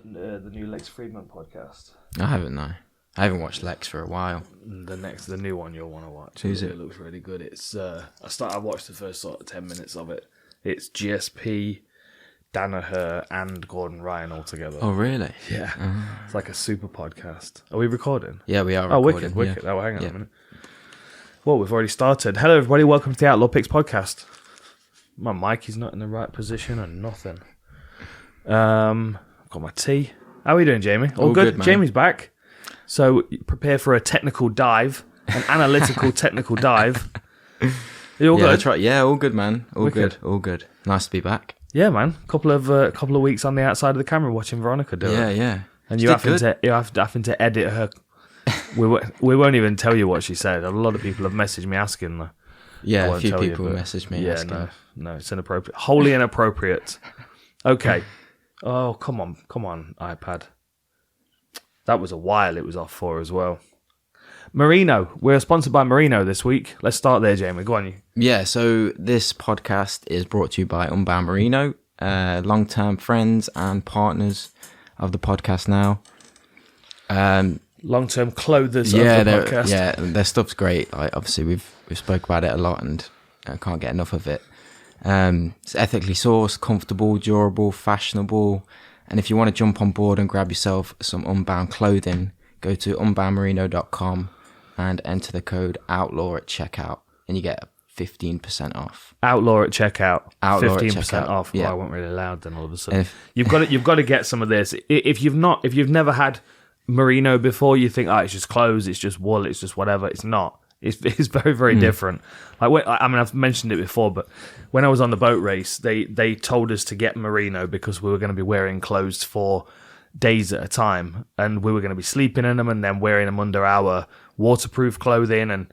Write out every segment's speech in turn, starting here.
the new Lex Friedman podcast? I haven't, no. I haven't watched Lex for a while. The new one you'll want to watch. Who's it? It looks really good. It's I watched the first sort of 10 minutes of it. It's GSP, Danaher, and Gordon Ryan all together. Oh, really? Yeah. It's like a super podcast. Are we recording? Yeah, we are recording. recording. Wicked. Yeah. Oh, hang on a minute. Well, we've already started. Hello, everybody. Welcome to the Outlawed Picks Podcast. My mic is not in the right position and nothing. I've got my tea. How are we doing, Jamie? All good, man. Jamie's back. So prepare for a technical dive, an analytical technical dive. Are you all good? That's right. Yeah, all good, man. All Wicked. good. All good. Nice to be back. Yeah, man. Couple of weeks on the outside of the camera watching Veronica do it. Yeah. And you're having to edit her. We won't even tell you what she said. A lot of people have messaged me asking. Yeah, a few people messaged me asking. No, it's inappropriate. Wholly inappropriate. Okay. Oh, come on, iPad. That was a while it was off for as well. Merino. We're sponsored by Merino this week. Let's start there, Jamie. Go on, you. Yeah, so this podcast is brought to you by Unbound Merino, long-term friends and partners of the podcast now. Long-term clothers of the podcast. Yeah, their stuff's great. Obviously, we've spoke about it a lot and I can't get enough of it. It's ethically sourced, comfortable, durable, fashionable. And if you want to jump on board and grab yourself some Unbound clothing, go to unboundmerino.com and enter the code OUTLAW at checkout and you get 15% off. Outlaw at checkout. Outlaw 15% at checkout. off. Yeah. Well, I went really loud then all of a sudden. You've got to get some of this. If you've never had Merino before, you think, it's just clothes, it's just wool, it's just whatever. It's not. It's very, very different. I've mentioned it before, but when I was on the boat race, they told us to get Merino because we were going to be wearing clothes for days at a time, and we were going to be sleeping in them and then wearing them under our waterproof clothing, and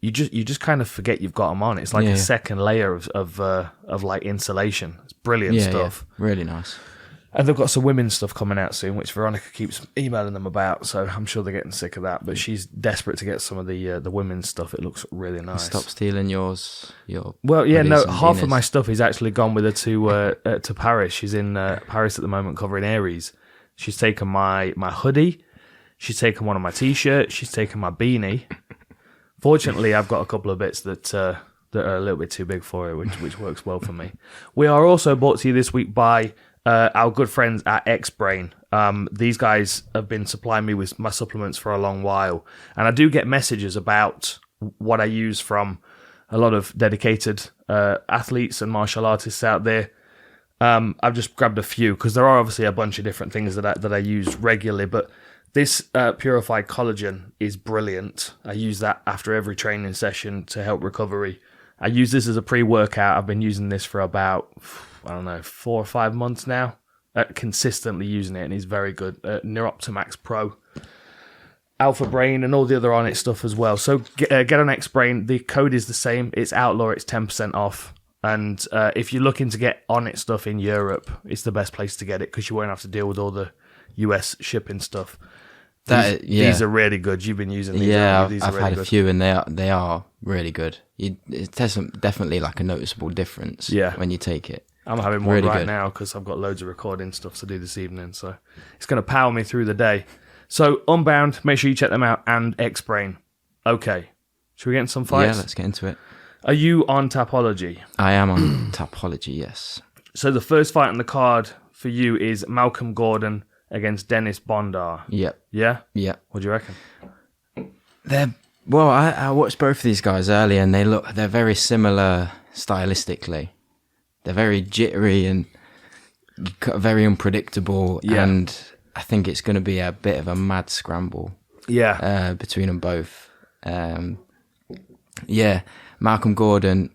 you just kind of forget you've got them on. It's like a second layer of like insulation. It's brilliant stuff. Yeah. Really nice. And they've got some women's stuff coming out soon, which Veronica keeps emailing them about. So I'm sure they're getting sick of that. But she's desperate to get some of the women's stuff. It looks really nice. Stop stealing yours. Half of my stuff is actually gone with her to Paris. She's in Paris at the moment covering Aries. She's taken my hoodie. She's taken one of my t-shirts. She's taken my beanie. Fortunately, I've got a couple of bits that are a little bit too big for it, which works well for me. We are also brought to you this week by our good friends at X-Brain. These guys have been supplying me with my supplements for a long while, and I do get messages about what I use from a lot of dedicated athletes and martial artists out there. I've just grabbed a few because there are obviously a bunch of different things that I use regularly, but this purified collagen is brilliant. I use that after every training session to help recovery. I use this as a pre-workout. I've been using this for about 4 or 5 months now, consistently using it, and it's very good. Neuroptimax Pro, Alpha Brain, and all the other Onnit stuff as well. So get on X-Brain. The code is the same. It's Outlaw. It's 10% off. And if you're looking to get Onnit stuff in Europe, it's the best place to get it because you won't have to deal with all the US shipping stuff. These are really good. You've been using these. Yeah, these I've really had good. a few, and they are really good. There's definitely like a noticeable difference when you take it. I'm having one right now because I've got loads of recording stuff to do this evening, so it's going to power me through the day. So Unbound, make sure you check them out, and X-Brain. Okay, should we get into some fights? Yeah, let's get into it. Are you on Tapology? I am on Tapology, yes. So the first fight on the card for you is Malcolm Gordon against Dennis Bondar. Yep. Yeah? Yep. What do you reckon? I watched both of these guys earlier, and they're very similar stylistically. They're very jittery and very unpredictable, and I think it's going to be a bit of a mad scramble. Yeah. Between them both. Malcolm Gordon,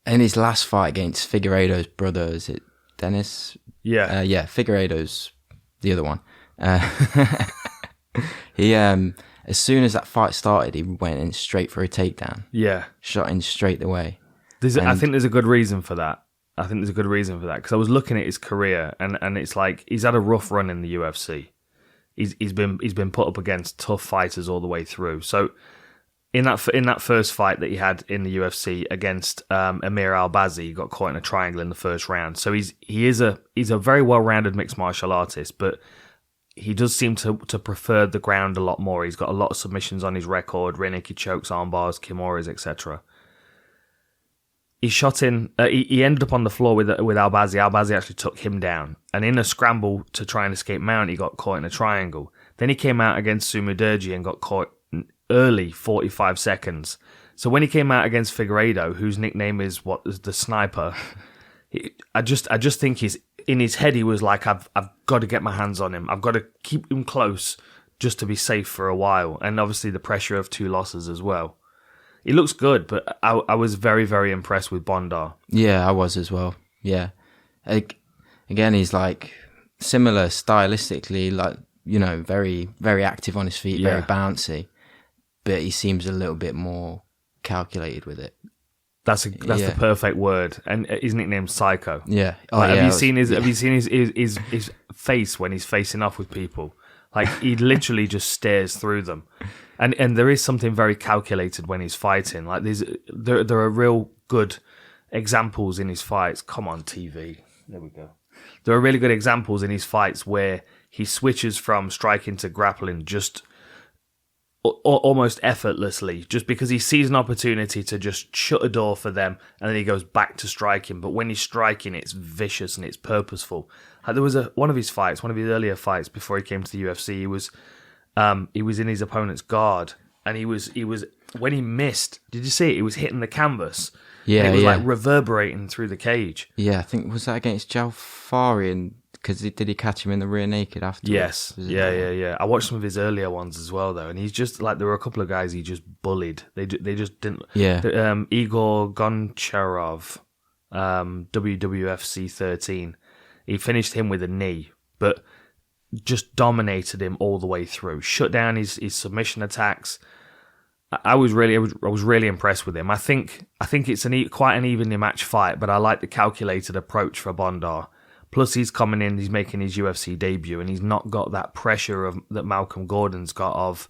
in his last fight against Figueiredo's brother, is it Dennis? Yeah. Figueiredo's the other one. He as soon as that fight started, he went in straight for a takedown. Yeah. Shot in straight away. I think there's a good reason for that. Because I was looking at his career, and it's like he's had a rough run in the UFC. He's been put up against tough fighters all the way through. So in that first fight that he had in the UFC against Amir Albazi, he got caught in a triangle in the first round. So he's a very well-rounded mixed martial artist, but he does seem to prefer the ground a lot more. He's got a lot of submissions on his record, rear naked chokes, arm bars, kimuras, etc. He shot in. He ended up on the floor with Albazi. Albazi actually took him down, and in a scramble to try and escape mount, he got caught in a triangle. Then he came out against Sumuderji and got caught early, 45 seconds. So when he came out against Figueiredo, whose nickname is the Sniper, I just think in his head he was like, I've got to get my hands on him. I've got to keep him close just to be safe for a while. And obviously the pressure of 2 losses as well. He looks good, but I was very, very impressed with Bondar. Yeah, I was as well. Yeah. Again, he's like similar stylistically, like, you know, very, very active on his feet, very bouncy. But he seems a little bit more calculated with it. That's the perfect word. And his nickname's Psycho. Yeah. Have you seen his face when he's facing off with people? Like, he literally just stares through them. And there is something very calculated when he's fighting. Like, there are real good examples in his fights. Come on, TV. There we go. There are really good examples in his fights where he switches from striking to grappling just almost effortlessly, just because he sees an opportunity to just shut a door for them, and then he goes back to striking. But when he's striking, it's vicious and it's purposeful. There was one of his earlier fights before he came to the UFC. He was in his opponent's guard, and he was when he missed. Did you see it? He was hitting the canvas. Yeah, and it was like reverberating through the cage. Yeah, I think was that against Jalfari, and because did he catch him in the rear naked afterwards? Yes, yeah. I watched some of his earlier ones as well, though, and he's just like, there were a couple of guys he just bullied. They just didn't. Yeah. Igor Goncharov, WWFC 13. He finished him with a knee, but just dominated him all the way through. Shut down his submission attacks. I was really impressed with him. I think it's quite an evenly matched fight, but I like the calculated approach for Bondar. Plus, he's coming in, he's making his UFC debut, and he's not got that pressure that Malcolm Gordon's got of,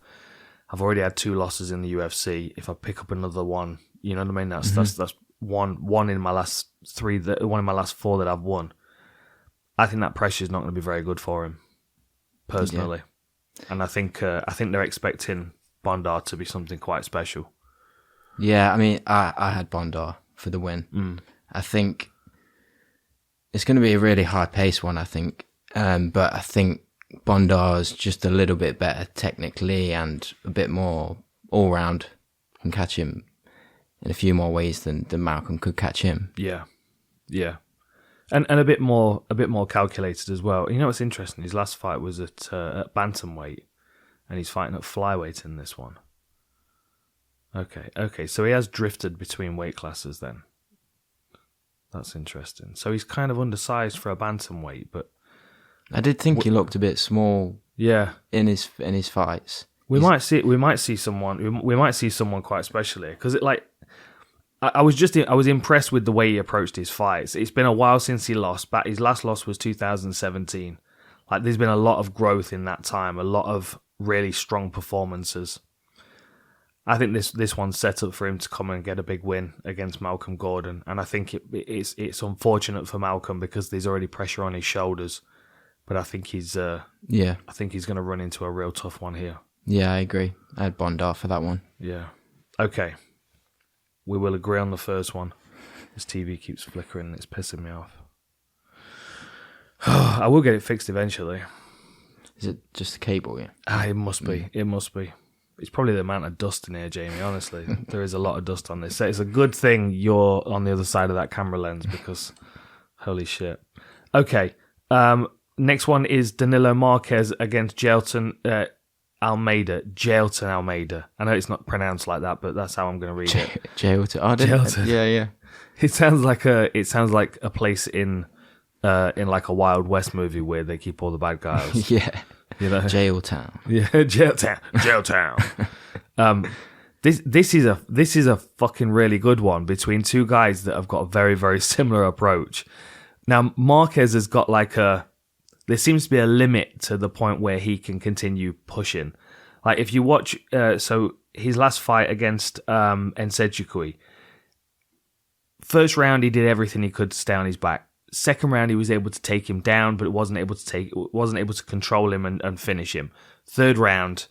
I've already had 2 losses in the UFC. If I pick up another one, you know what I mean? That's one in my last 3, one in my last 4 that I've won. I think that pressure is not going to be very good for him, personally. Yeah. And I think they're expecting Bondar to be something quite special. Yeah, I mean, I had Bondar for the win. I think it's going to be a really high-paced one, I think. But I think Bondar's just a little bit better technically and a bit more all-round. Can catch him in a few more ways than Malcolm could catch him. Yeah. And a bit more calculated as well. You know what's interesting? His last fight was at bantamweight, and he's fighting at flyweight in this one. Okay. So he has drifted between weight classes then. That's interesting. So he's kind of undersized for a bantamweight, but I did think he looked a bit small. Yeah, in his fights. We might see someone quite special here, because I was impressed with the way he approached his fights. It's been a while since he lost, but his last loss was 2017. Like, there's been a lot of growth in that time, a lot of really strong performances. I think this one's set up for him to come and get a big win against Malcolm Gordon, and I think it's unfortunate for Malcolm because there's already pressure on his shoulders. But I think he's going to run into a real tough one here. Yeah, I agree. I had Bondar for that one. Yeah. Okay. We will agree on the first one. This TV keeps flickering and it's pissing me off. I will get it fixed eventually. Is it just a cable? Yeah. It must be. It must be. It's probably the amount of dust in here, Jamie, honestly. There is a lot of dust on this. So it's a good thing you're on the other side of that camera lens, because holy shit. Okay. Next one is Danilo Marques against Jailton Almeida. Jailton Almeida. I know it's not pronounced like that, but that's how I'm going to read it. Jailton. Oh, Jailton. Yeah. It sounds like a place in like a Wild West movie where they keep all the bad guys. Yeah. You know? Jailtown. Yeah, Jailtown. This is a fucking really good one between 2 guys that have got a very, very similar approach. Now, Marques has got there seems to be a limit to the point where he can continue pushing. Like, if you watch, so his last fight against Njokuani. First round, he did everything he could to stay on his back. Second round, he was able to take him down, but wasn't able to control him and finish him. Third round,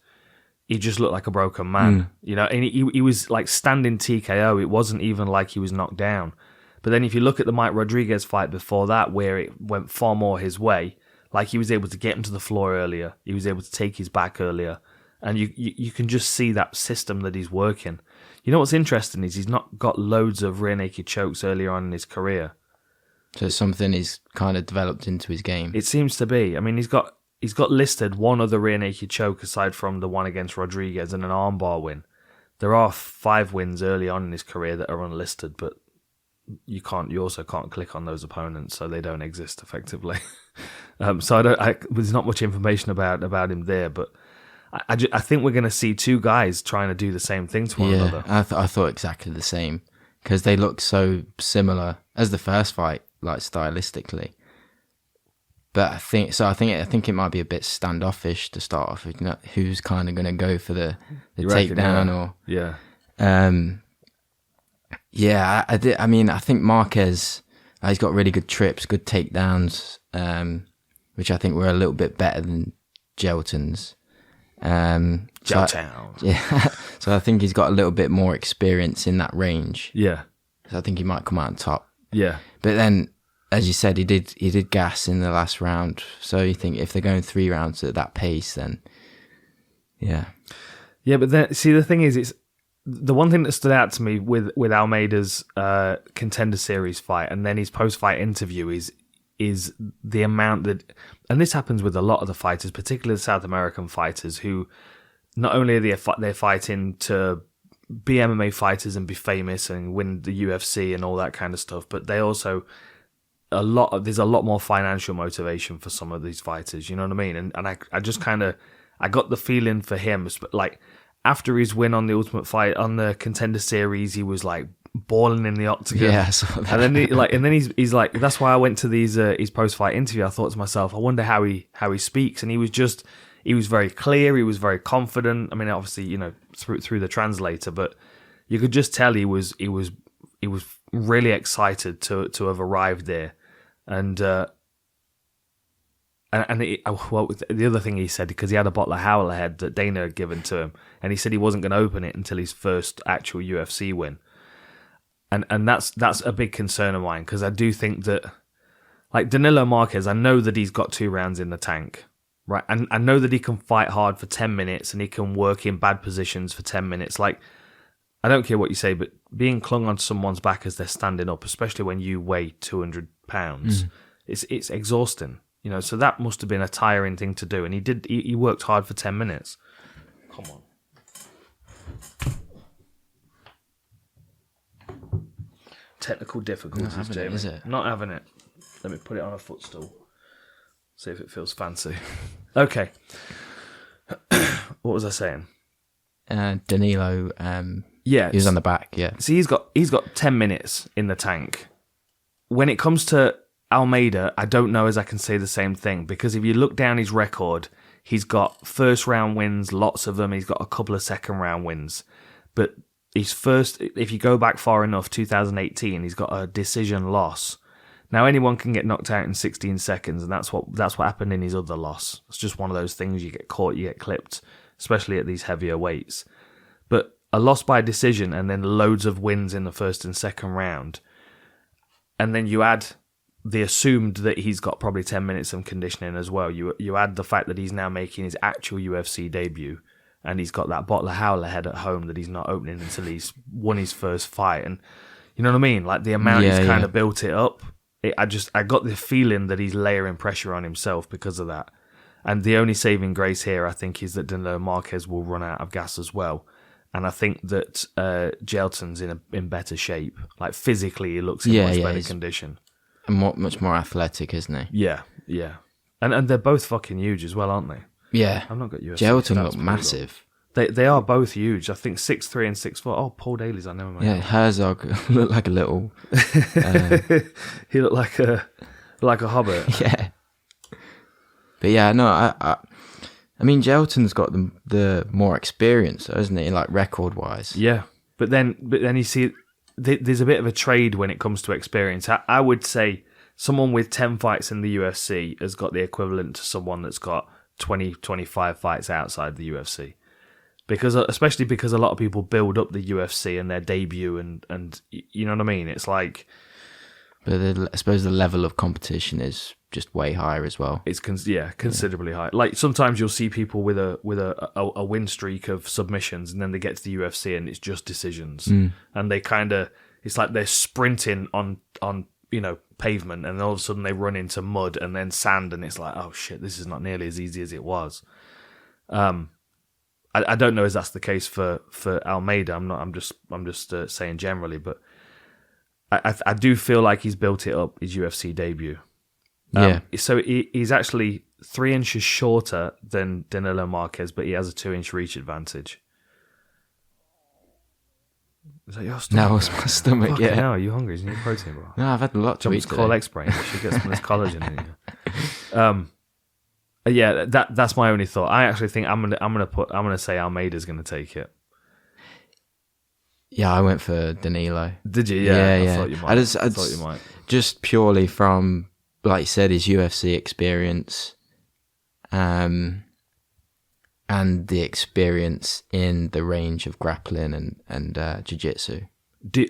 he just looked like a broken man, and he was like standing TKO. It wasn't even like he was knocked down. But then if you look at the Mike Rodriguez fight before that, where it went far more his way, like he was able to get him to the floor earlier, he was able to take his back earlier, and you can just see that system that he's working. You know what's interesting is he's not got loads of rear naked chokes earlier on in his career. So it's something he's kind of developed into his game. It seems to be. I mean, he's got listed one other rear naked choke aside from the one against Rodriguez and an armbar win. There are 5 wins early on in his career that are unlisted, but you also can't click on those opponents, so they don't exist effectively. There's not much information about him there, but I think we're going to see 2 guys trying to do the same thing to one another. I thought exactly the same, because they look so similar as the first fight, like stylistically. But I think it might be a bit standoffish to start off with. Who's kind of going to go for the takedown I think Marques, he's got really good trips, good takedowns, which I think were a little bit better than Jailton's. So I think he's got a little bit more experience in that range. Yeah. So I think he might come out on top. Yeah. But then, as you said, he did gas in the last round. So you think if they're going 3 rounds at that pace, then yeah. Yeah, but then see the thing is, it's the one thing that stood out to me with Almeida's Contender Series fight and then his post-fight interview is the amount that, and this happens with a lot of the fighters, particularly the South American fighters, who not only are they're fighting to be MMA fighters and be famous and win the UFC and all that kind of stuff, but they also there's a lot more financial motivation for some of these fighters. You know what I mean? And I just kind of I got the feeling for him, like after his win on the Ultimate Fight on the Contender Series, he was like balling in the octagon. Yeah, I saw that. And then he's like, that's why I went to his post-fight interview. I thought to myself, I wonder how he speaks. And he was very clear. He was very confident. I mean, obviously, through the translator, but you could just tell he was really excited to have arrived there. And the other thing he said, because he had a bottle of Howler Head that Dana had given to him, and he said he wasn't going to open it until his first actual UFC win. And that's a big concern of mine, because I do think that, like Danilo Marques, I know that he's got 2 rounds in the tank, right? And I know that he can fight hard for 10 minutes and he can work in bad positions for 10 minutes. Like, I don't care what you say, but being clung on someone's back as they're standing up, especially when you weigh 200 pounds, it's exhausting. So that must have been a tiring thing to do, and he worked hard for 10 minutes. Come on. Technical difficulties, Jamie. Is it? Not having it. Let me put it on a footstool. See if it feels fancy. Okay. What was I saying? Danilo. Yeah, he was on the back. Yeah. See, he's got 10 minutes in the tank. When it comes to Almeida, I don't know as I can say the same thing, because if you look down his record, he's got first round wins, lots of them. He's got a couple of second round wins, but his first, if you go back far enough, 2018, he's got a decision loss. Now anyone can get knocked out in 16 seconds, and that's what happened in his other loss. It's just one of those things. You get caught, you get clipped, especially at these heavier weights. But a loss by decision, and then loads of wins in the first and second round, and then you add the assumed that he's got probably 10 minutes of conditioning as well. You add the fact that he's now making his actual UFC debut, and he's got that bottle of Howler Head at home that he's not opening until he's won his first fight. And you know what I mean? Like the amount he's kind of built it up. I got the feeling that he's layering pressure on himself because of that. And the only saving grace here, I think, is that Danilo Marques will run out of gas as well. And I think that Jailton's in better shape. Like physically, he looks in much better condition. And much more athletic, isn't he? Yeah. And they're both fucking huge as well, aren't they? Yeah. I've not got UFC. Jailton looked massive. They are both huge. I think 6'3" and 6'4". Oh, Paul Daly's on there. Yeah, Herzog looked like a little... he looked like a hobbit. Yeah. But yeah, no, I mean, Jailton's got the more experience, hasn't he? Like record-wise. Yeah, but then you see, there's a bit of a trade when it comes to experience. I would say someone with 10 fights in the UFC has got the equivalent to someone that's got 20, 25 fights outside the UFC. Especially because a lot of people build up the UFC and their debut and you know what I mean? It's like... But I suppose the level of competition is just way higher as well. It's considerably higher. Like sometimes you'll see people with a win streak of submissions, and then they get to the UFC and it's just decisions, and they it's like they're sprinting on pavement, and all of a sudden they run into mud and then sand, and it's like, oh shit, this is not nearly as easy as it was. I don't know if that's the case for Almeida. I'm just saying generally, but. I do feel like he's built it up his UFC debut. So he's actually 3 inches shorter than Danilo Marques, but he has a 2-inch reach advantage. Is that your stomach? No, it's my stomach, yeah. No, are you hungry? Is you need protein, bro? No, I've had a lot to eat today. Call X-Brain. You should get some of this collagen in you. Yeah, that's my only thought. I actually think I'm gonna say Almeida's gonna take it. Yeah, I went for Danilo. Did you? Yeah. I thought you might. I thought you might. Just purely from, like you said, his UFC experience, and the experience in the range of grappling and jiu-jitsu.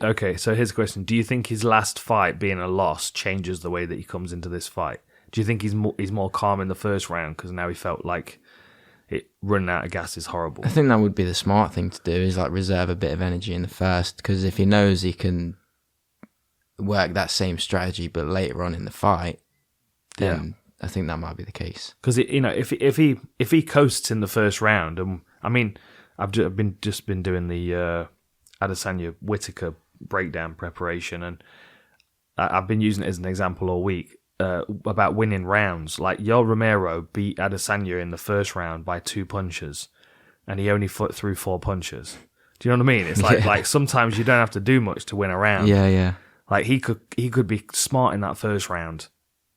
Okay, so here's a question. Do you think his last fight being a loss changes the way that he comes into this fight? Do you think he's more calm in the first round because now he felt like running out of gas is horrible? I think that would be the smart thing to do, is like reserve a bit of energy in the first, because if he knows he can work that same strategy but later on in the fight, then I think that might be the case. Because if he coasts in the first round, and I mean, I've just been doing the Adesanya Whittaker breakdown preparation, and I've been using it as an example all week. About winning rounds. Like, Yoel Romero beat Adesanya in the first round by 2 punches, and he only threw 4 punches. Do you know what I mean? It's like sometimes you don't have to do much to win a round. Yeah. Like, he could be smart in that first round,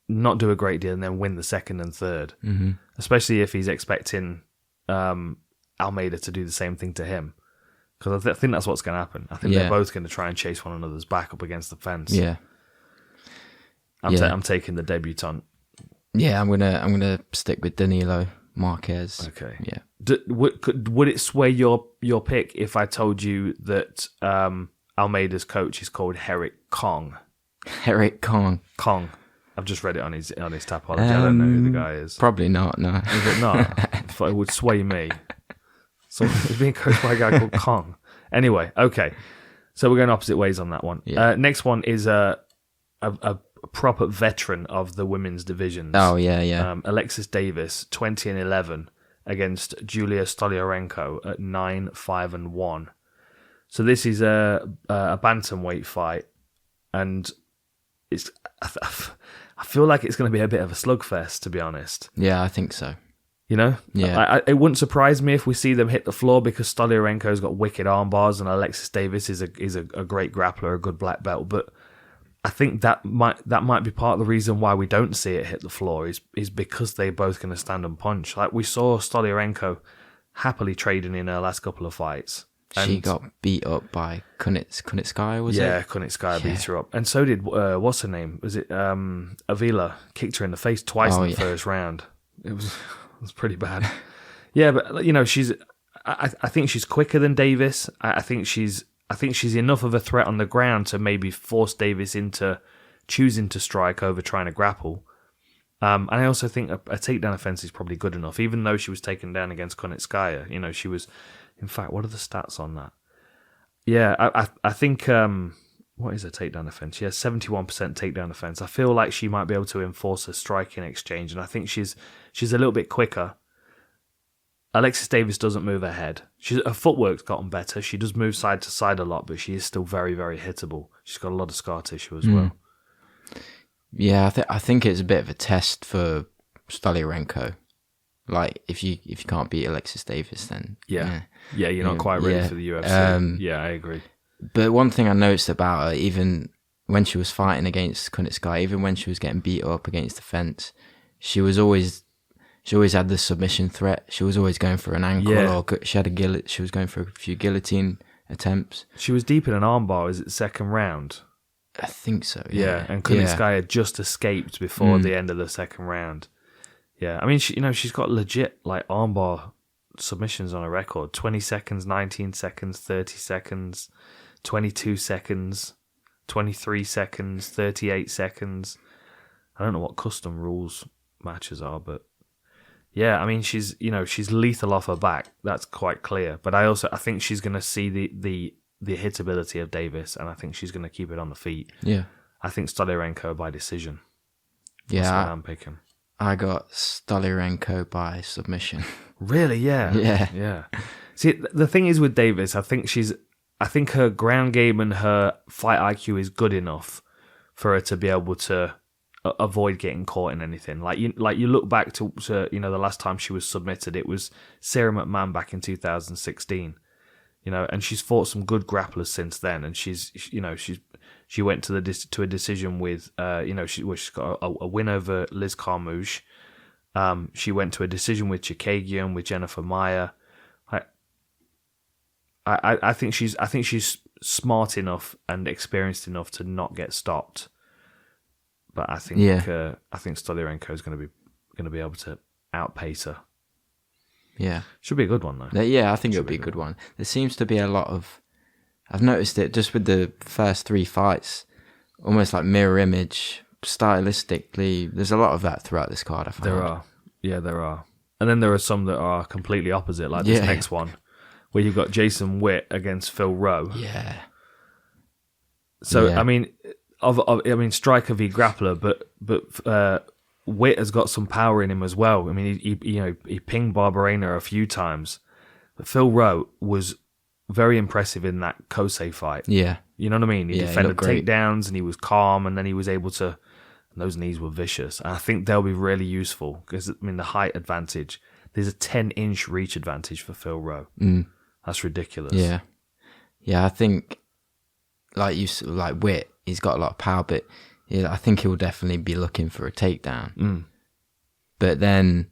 not do a great deal, and then win the second and third. Mm-hmm. Especially if he's expecting Almeida to do the same thing to him. Because I think that's what's going to happen. I think they're both going to try and chase one another's back up against the fence. Yeah. I'm taking the debutant. Yeah, I'm gonna stick with Danilo Marques. Okay. Yeah. Would it sway your pick if I told you that Almeida's coach is called Herrick Kong? Herrick Kong. Kong. I've just read it on his Tapology. I don't know who the guy is. Probably not. No. Is it not? I thought it would sway me. So he's being coached by a guy called Kong. Anyway, okay. So we're going opposite ways on that one. Yeah. Next one is a proper veteran of the women's divisions. Oh, yeah. Alexis Davis, 20-11 against Julija Stoliarenko at 9-5-1. So this is a bantamweight fight, and I feel like it's going to be a bit of a slugfest, to be honest. Yeah, I think so. You know? Yeah. It wouldn't surprise me if we see them hit the floor, because Stoliarenko's got wicked arm bars and Alexis Davis is a great grappler, a good black belt, but I think that might be part of the reason why we don't see it hit the floor is because they're both going to stand and punch. Like, we saw Stoliarenko happily trading in her last couple of fights. She got beat up by Kunitskaya, was it? Yeah, Kunitskaya beat her up. And so did, what's her name? Was it Avila? Kicked her in the face twice in the first round. It was pretty bad. Yeah, but, I think she's quicker than Davis. I think she's enough of a threat on the ground to maybe force Davis into choosing to strike over trying to grapple. And I also think a takedown offense is probably good enough, even though she was taken down against Kunitskaya. She was... In fact, what are the stats on that? Yeah, I think... what is a takedown offense? She has 71% takedown offense. I feel like she might be able to enforce a striking exchange, and I think she's a little bit quicker. Alexis Davis doesn't move her head. Her footwork's gotten better. She does move side to side a lot, but she is still very, very hittable. She's got a lot of scar tissue as well. Yeah, I think it's a bit of a test for Stoliarenko. Like, if you can't beat Alexis Davis, then yeah, you're not quite ready for the UFC. Yeah, I agree. But one thing I noticed about her, even when she was fighting against Kunitskaya, even when she was getting beat up against the fence, she she always had the submission threat. She was always going for an ankle, or she had she was going for a few guillotine attempts. She was deep in an armbar. Is it second round? I think so. Yeah, and Kunitskaya had just escaped before the end of the second round. Yeah, I mean, she's got legit like armbar submissions on her record: 20 seconds, 19 seconds, 30 seconds, 22 seconds, 23 seconds, 38 seconds. I don't know what custom rules matches are, but yeah, I mean, she's lethal off her back. That's quite clear. But I think she's going to see the hittability of Davis, and I think she's going to keep it on the feet. Yeah, I think Stoliarenko by decision. Yeah, that's what I'm picking. I got Stoliarenko by submission. Really? Yeah. Yeah. See, the thing is with Davis, I think her ground game and her fight IQ is good enough for her to be able to avoid getting caught in anything. Like you look back to the last time she was submitted, it was Sarah McMahon back in 2016. And she's fought some good grapplers since then, and she went to a decision with she's got a win over Liz Carmouche. She went to a decision with Chikagian, with Jennifer Maia. I think she's smart enough and experienced enough to not get stopped. But I think Stoliarenko is going to be able to outpace her. Yeah, should be a good one though. Yeah, I think it'll be a good one. There seems to be a lot of. I've noticed it just with the first 3 fights, almost like mirror image stylistically. There's a lot of that throughout this card. I find. There are, and then there are some that are completely opposite, like this next one, where you've got Jason Witt against Phil Rowe. Yeah. So I mean, striker v grappler, but Witt has got some power in him as well. I mean, he pinged Barbarena a few times, but Phil Rowe was very impressive in that Kosei fight. Yeah, you know what I mean. He defended takedowns and he was calm, and then he was able to. And those knees were vicious, and I think they'll be really useful because the height advantage. There's a 10-inch reach advantage for Phil Rowe. That's ridiculous. Yeah. I think like Witt, he's got a lot of power, but. Yeah, I think he'll definitely be looking for a takedown. But then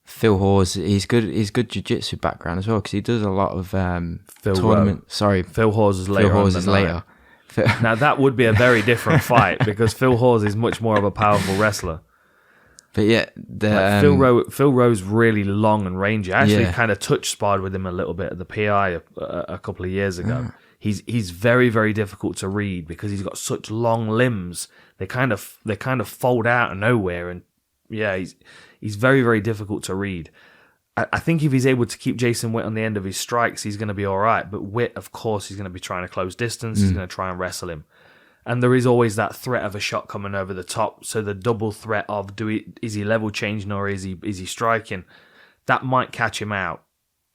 Phil Hawes, he's good jiu-jitsu background as well because he does a lot of tournament. Rowe. Sorry, Phil Hawes is later. Phil Hawes is later. Now that would be a very different fight because Phil Hawes is much more of a powerful wrestler. But yeah, Phil Rowe's really long and rangy. I actually kind of sparred with him a little bit at the PI a couple of years ago. He's very, very difficult to read because he's got such long limbs. They kind of fold out of nowhere, and he's very, very difficult to read. I think if he's able to keep Jason Witt on the end of his strikes, he's going to be all right. But Witt, of course, he's going to be trying to close distance. He's going to try and wrestle him, and there is always that threat of a shot coming over the top. So the double threat of is he level changing or is he striking? That might catch him out.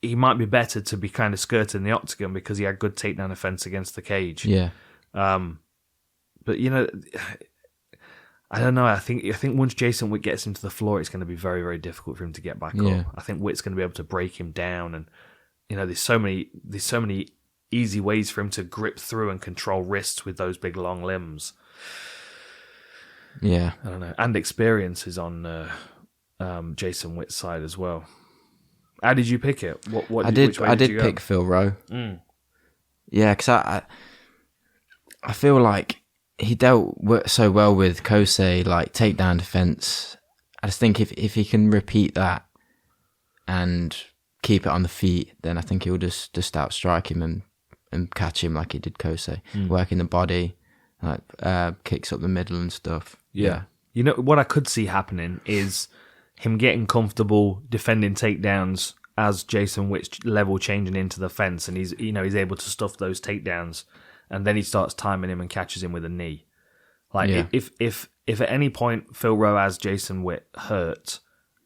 He might be better to be kind of skirting the octagon because he had good takedown defense against the cage. Yeah. But I don't know. I think once Jason Witt gets him to the floor, it's going to be very, very difficult for him to get back up. I think Witt's going to be able to break him down, and there's so many easy ways for him to grip through and control wrists with those big long limbs. Yeah, I don't know. And experience is on Jason Witt's side as well. How did you pick it? I did pick Phil Rowe. Yeah, because I feel like he dealt so well with Kosei, like takedown defense. I just think if he can repeat that and keep it on the feet, then I think he'll just outstrike him and catch him like he did Kosei, working the body, like kicks up the middle and stuff. Yeah. What I could see happening is him getting comfortable defending takedowns as Jason Witt's level changing into the fence, and he's able to stuff those takedowns, and then he starts timing him and catches him with a knee. If at any point Phil Rowe has Jason Witt hurt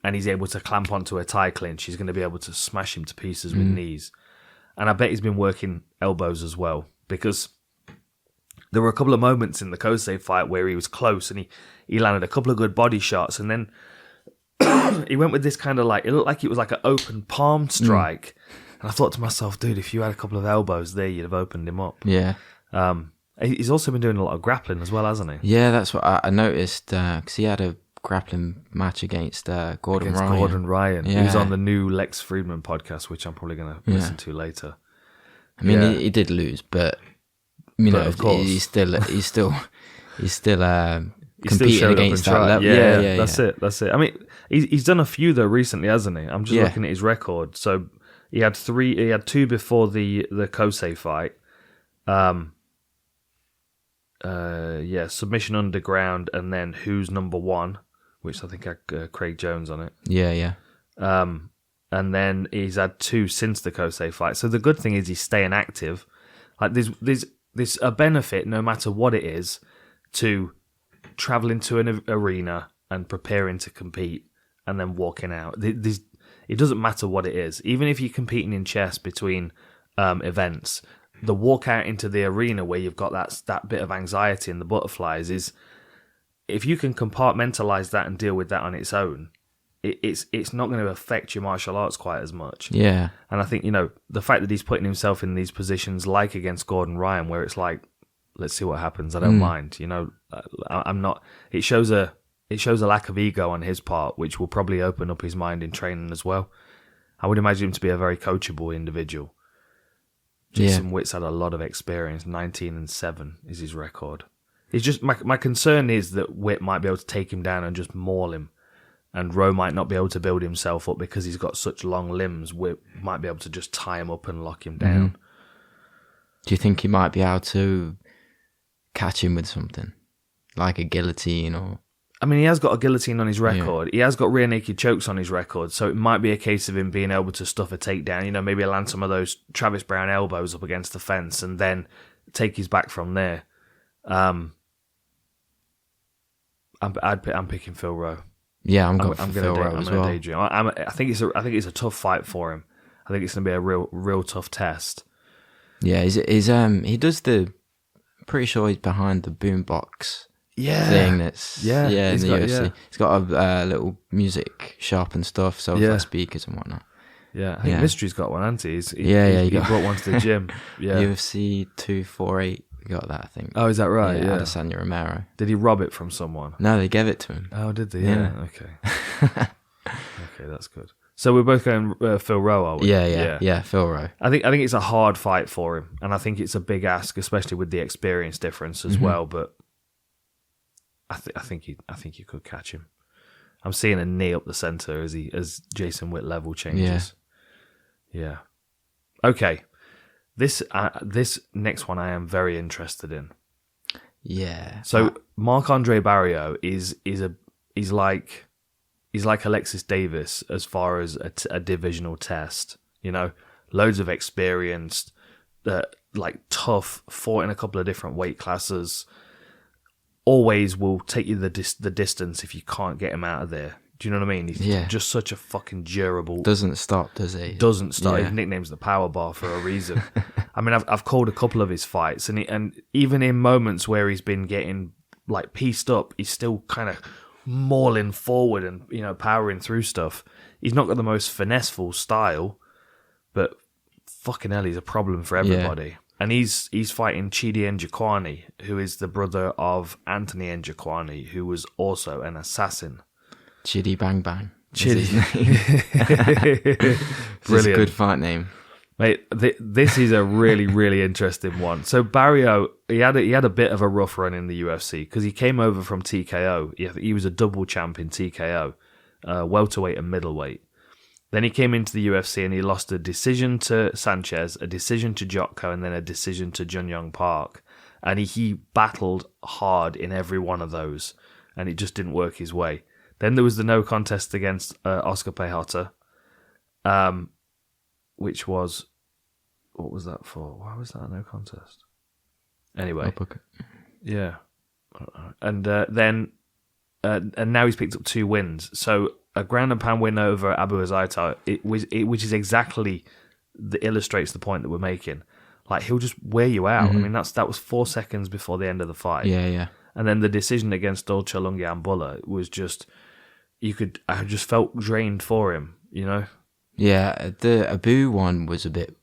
and he's able to clamp onto a tie clinch, he's going to be able to smash him to pieces with knees. And I bet he's been working elbows as well, because there were a couple of moments in the Kosei fight where he was close and he landed a couple of good body shots, and then he went with this kind of it looked like it was like an open palm strike. And I thought to myself, dude, if you had a couple of elbows there, you'd have opened him up. Yeah. He's also been doing a lot of grappling as well, hasn't he? Yeah, that's what I noticed, because he had grappling match against Gordon Ryan. Yeah. He was on the new Lex Friedman podcast, which I'm probably going to listen to later. I mean, he did lose, but of course, he's still competing against that level. Yeah, that's it. I mean, he's done a few though recently, hasn't he? I'm just looking at his record. So he had two before the Kosei fight. Submission underground, and then Who's Number One, which I think had Craig Jones on it. Yeah. And then he's had 2 since the Kosei fight. So the good thing is he's staying active. Like there's a benefit, no matter what it is, to traveling to an arena and preparing to compete and then walking out. It doesn't matter what it is. Even if you're competing in chess between events, the walk out into the arena where you've got that bit of anxiety and the butterflies is, if you can compartmentalize that and deal with that on its own, it's not going to affect your martial arts quite as much. Yeah. And I think, the fact that he's putting himself in these positions like against Gordon Ryan, where it's like, let's see what happens. I don't mind. I'm not. It shows a lack of ego on his part, which will probably open up his mind in training as well. I would imagine him to be a very coachable individual. Jason Witt's had a lot of experience. 19-7 is his record. It's just my concern is that Witt might be able to take him down and just maul him, and Rowe might not be able to build himself up because he's got such long limbs. Witt might be able to just tie him up and lock him down. Mm-hmm. Do you think he might be able to catch him with something like a guillotine? Or I mean, he has got a guillotine on his record. He has got rear naked chokes on his record, so it might be a case of him being able to stuff a takedown. Maybe land some of those Travis Brown elbows up against the fence and then take his back from there. I'm picking Phil Rowe. Yeah, I'm going Phil Rowe as well. Daydream. I think it's a tough fight for him. I think it's going to be a real tough test. Yeah, he does the. Pretty sure he's behind the boombox thing. That's in the UFC. Yeah. He's got a little music shop and stuff, so for speakers and whatnot. Yeah, I think Mystery's got one, hasn't he? He brought one to the gym. Yeah, UFC 248. We got that, I think. Oh, is that right? Yeah. Adesanya Romero. Did he rob it from someone? No, they gave it to him. Oh, did they? Yeah. Okay. Okay, that's good. So we're both going Phil Rowe, are we? Yeah, Phil Rowe. I think it's a hard fight for him, and I think it's a big ask, especially with the experience difference as well. But I think he could catch him. I'm seeing a knee up the center as Jason Witt level changes. Yeah. Okay. This next one I am very interested in. Yeah. So Marc-André Barriault is like Alexis Davis as far as a divisional test. Loads of experience, tough, fought in a couple of different weight classes. Always will take you the distance if you can't get him out of there. Do you know what I mean? He's just such a fucking durable. Doesn't stop, does he? Doesn't stop. His nickname's the Power Bar for a reason. I mean, I've called a couple of his fights, and even in moments where he's been getting pieced up, he's still kind of mauling forward and powering through stuff. He's not got the most finesseful style, but fucking hell, he's a problem for everybody. And he's fighting Chidi Njokuani, who is the brother of Anthony Njokuani, who was also an assassin. Chidi Bang Bang. Chidi. Brilliant. A good fight name. Mate, this is a really, really interesting one. So Barriault, he had a bit of a rough run in the UFC because he came over from TKO. He was a double champ in TKO, welterweight and middleweight. Then he came into the UFC and he lost a decision to Sanchez, a decision to Jotko, and then a decision to Jun-Young Park. And he battled hard in every one of those, and it just didn't work his way. Then there was the no contest against Oscar Pereira, which was, what was that for? Why was that a no contest? Anyway, yeah, and then now he's picked up 2 wins. So a ground and pound win over Abu Azaitar, which is exactly illustrates the point that we're making. He'll just wear you out. I mean, that was 4 seconds before the end of the fight. Yeah. And then the decision against Dolce Lungiambula was just, I just felt drained for him, Yeah, the Abu one was a bit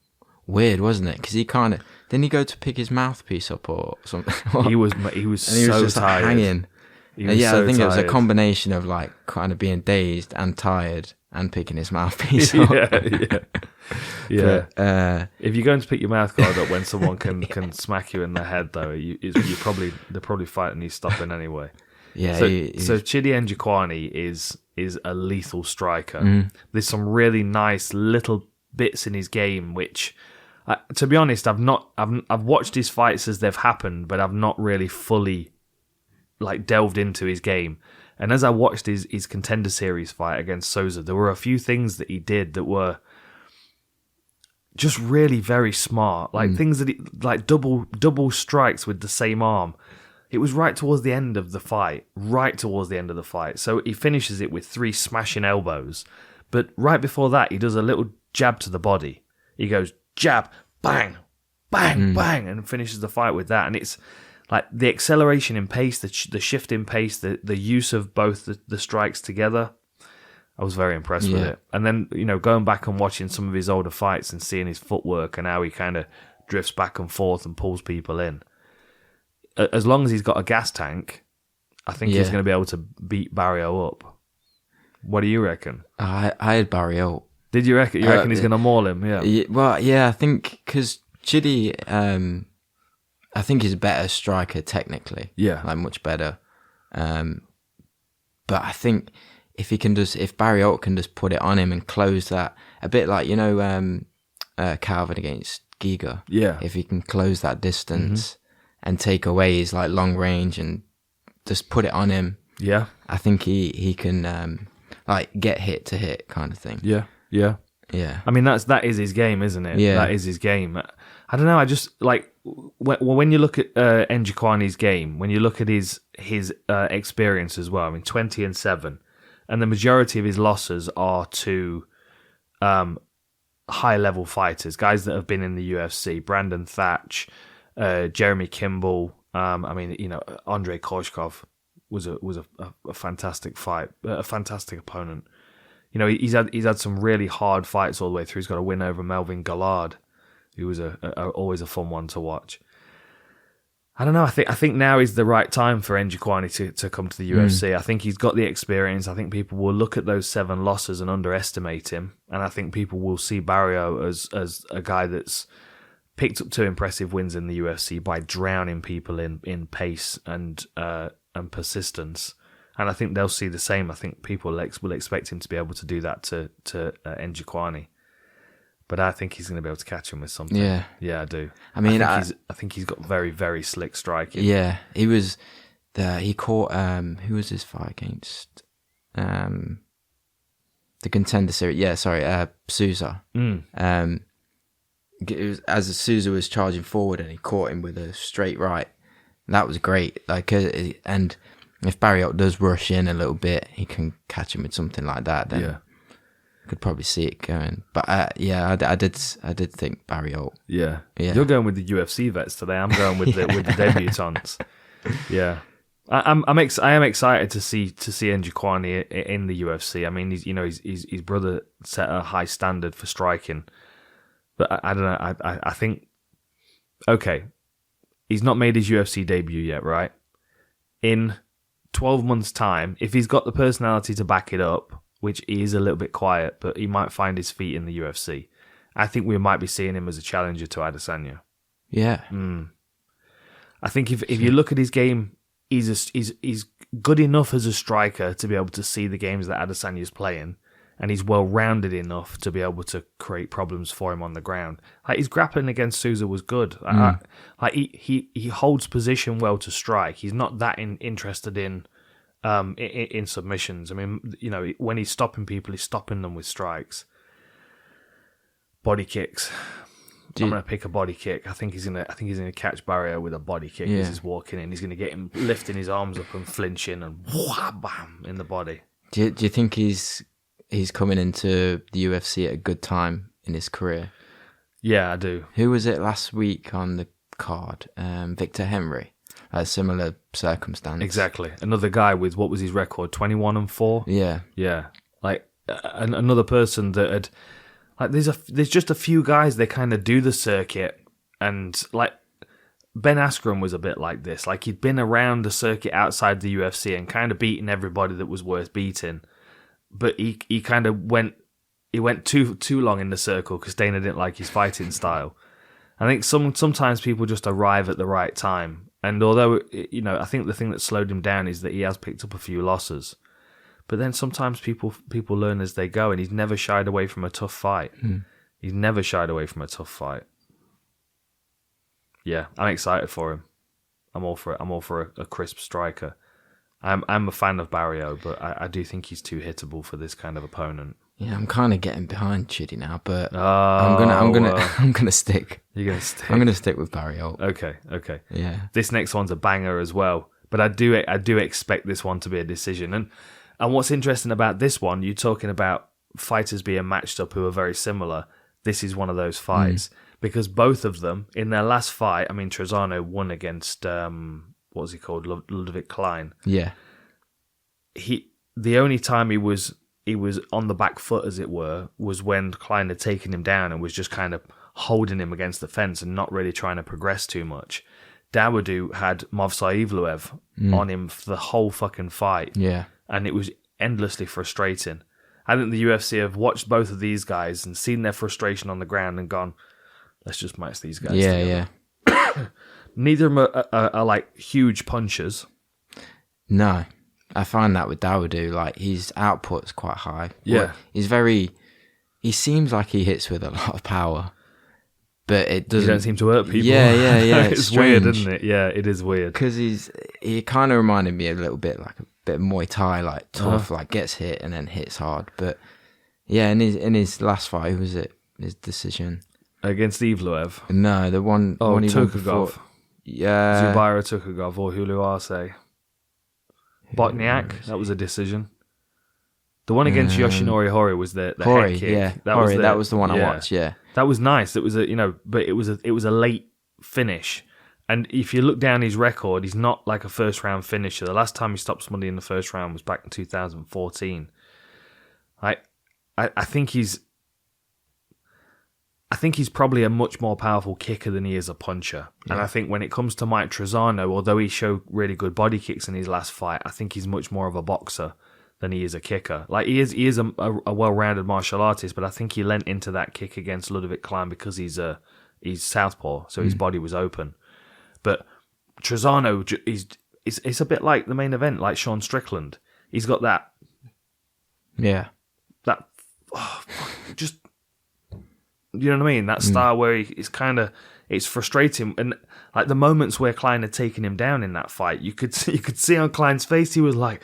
weird, wasn't it? Because he didn't he go to pick his mouthpiece up or something? he was so just tired. Hanging. I think it was a combination of like kind of being dazed and tired and picking his mouthpiece up. Yeah. But, if you're going to pick your mouth guard up when someone can smack you in the head, though, they're probably fighting you stopping anyway. Yeah. So Chidi Njokuani is a lethal striker. There's some really nice little bits in his game which, to be honest, I've watched his fights as they've happened, but I've not really fully like delved into his game. And as I watched his Contender Series fight against Souza, there were a few things that he did that were just really very smart, like things that like double strikes with the same arm. It was right towards the end of the fight. So he finishes it with 3 smashing elbows, but right before that, he does a little jab to the body. He goes jab, bang, bang, bang, and finishes the fight with that. And it's like the acceleration in pace, the shift in pace, the use of both the strikes together. I was very impressed with it. And then, going back and watching some of his older fights and seeing his footwork and how he kind of drifts back and forth and pulls people in. As long as he's got a gas tank, I think he's going to be able to beat Barriault up. What do you reckon? I had Barriault. Did you reckon? You reckon he's going to maul him? Yeah. Well, yeah, I think because Chidi, I think he's a better striker technically. Yeah. Like much better. But I think if Barriault can just put it on him and close that, a bit like, Calvin against Giga. Yeah. If he can close that distance and take away his like long range and just put it on him. Yeah. I think he can like get hit to hit kind of thing. Yeah. Yeah. Yeah. I mean, that is his game, isn't it? Yeah. That is his game. I don't know. I just like when you look at Njokuani's game, when you look at his experience as well. I mean, 20-7, and the majority of his losses are to high level fighters, guys that have been in the UFC. Brandon Thatch, Jeremy Kimball. Andrei Korshkov was a fantastic fight, a fantastic opponent. He's had some really hard fights all the way through. He's got a win over Melvin Gallard, who was always a fun one to watch. I don't know. I think now is the right time for Njokuani to come to the UFC. I think he's got the experience. I think people will look at those 7 losses and underestimate him, and I think people will see Barriault as a guy that's picked up 2 impressive wins in the UFC by drowning people in pace and persistence. And I think they'll see the same. I think people will expect him to be able to do that to Njokuani. But I think he's going to be able to catch him with something. Yeah, I do. I mean, I think he's got very, very slick striking. Yeah, he caught who was his fight against? The Contender Series. Yeah, sorry, Souza. It was, as Souza was charging forward, and he caught him with a straight right. That was great. And if Barriault does rush in a little bit, he can catch him with something like that. Then could probably see it going. But I did think Barriault. Yeah. You're going with the UFC vets today. I'm going with the debutants. Yeah. I am excited to see Njokuani in the UFC. I mean, his brother set a high standard for striking, but I don't know. I think he's not made his UFC debut yet, right? In 12 months' time, if he's got the personality to back it up, which he is a little bit quiet, but he might find his feet in the UFC. I think we might be seeing him as a challenger to Adesanya. Yeah. I think if you look at his game, he's good enough as a striker to be able to see the games that Adesanya's playing, and he's well-rounded enough to be able to create problems for him on the ground. Like, his grappling against Souza was good. He holds position well to strike. He's not that interested in submissions. I mean, when he's stopping people, he's stopping them with strikes. Body kicks. I'm gonna pick a body kick. I think he's gonna catch Barriault with a body kick as he's walking in. He's gonna get him lifting his arms up and flinching and bam in the body. Do you think he's coming into the UFC at a good time in his career? Yeah, I do. Who was it last week on the card? Victor Henry. A similar circumstance. Exactly. Another guy with, what was his record? 21-4. Yeah. Like another person that had, like, there's just a few guys that kind of do the circuit, and like Ben Askren was a bit like this. Like, he'd been around the circuit outside the UFC and kind of beaten everybody that was worth beating. But he kind of went too long in the circle because Dana didn't like his fighting style. I think sometimes people just arrive at the right time. And although, I think the thing that slowed him down is that he has picked up a few losses. But then sometimes people learn as they go, and he's never shied away from a tough fight. He's never shied away from a tough fight. Yeah, I'm excited for him. I'm all for it. I'm all for a crisp striker. I'm a fan of Barriault, but I do think he's too hittable for this kind of opponent. Yeah, I'm kind of getting behind Chidi now, but I'm gonna stick. You're gonna stick. I'm gonna stick with Barriault. Okay. Yeah. This next one's a banger as well, but I do expect this one to be a decision. And what's interesting about this one, you're talking about fighters being matched up who are very similar. This is one of those fights because both of them in their last fight. I mean, Trizano won against what was he called, Ludwig Klein. Yeah. The only time he was on the back foot, as it were, was when Klein had taken him down and was just kind of holding him against the fence and not really trying to progress too much. Dawodu had Movsar on him for the whole fucking fight. Yeah. And it was endlessly frustrating. I think the UFC have watched both of these guys and seen their frustration on the ground and gone, let's just match these guys together. Yeah. Neither of them are like huge punchers. No. I find that with Dawodu, like, his output's quite high. Yeah. He seems like he hits with a lot of power, but it doesn't. He don't seem to hurt people. Yeah. It's weird, isn't it? Yeah, it is weird. Because he kind of reminded me a little bit like a bit of Muay Thai, like tough, like gets hit and then hits hard. But yeah, in his last fight, who was it? His decision against Evloev? No, the one. Oh, one Tukagov. Yeah, Zubaira Tukagov or Julija. Botniak, that was a decision. The one against Yoshinori Hori was the head kick. Yeah, that was the one I watched. Yeah, that was nice. It was but it was a late finish. And if you look down his record, he's not like a first round finisher. The last time he stopped somebody in the first round was back in 2014. I think he's probably a much more powerful kicker than he is a puncher. Yeah. And I think when it comes to Mike Trizano, although he showed really good body kicks in his last fight, I think he's much more of a boxer than he is a kicker. Like, he is a well-rounded martial artist, but I think he lent into that kick against Ludwig Klein because he's southpaw, so his body was open. But Trizano, it's a bit like the main event, like Sean Strickland. He's got that. Yeah. That. Just. You know what I mean? That style where it's frustrating, and like the moments where Klein had taken him down in that fight, you could see on Klein's face, it was like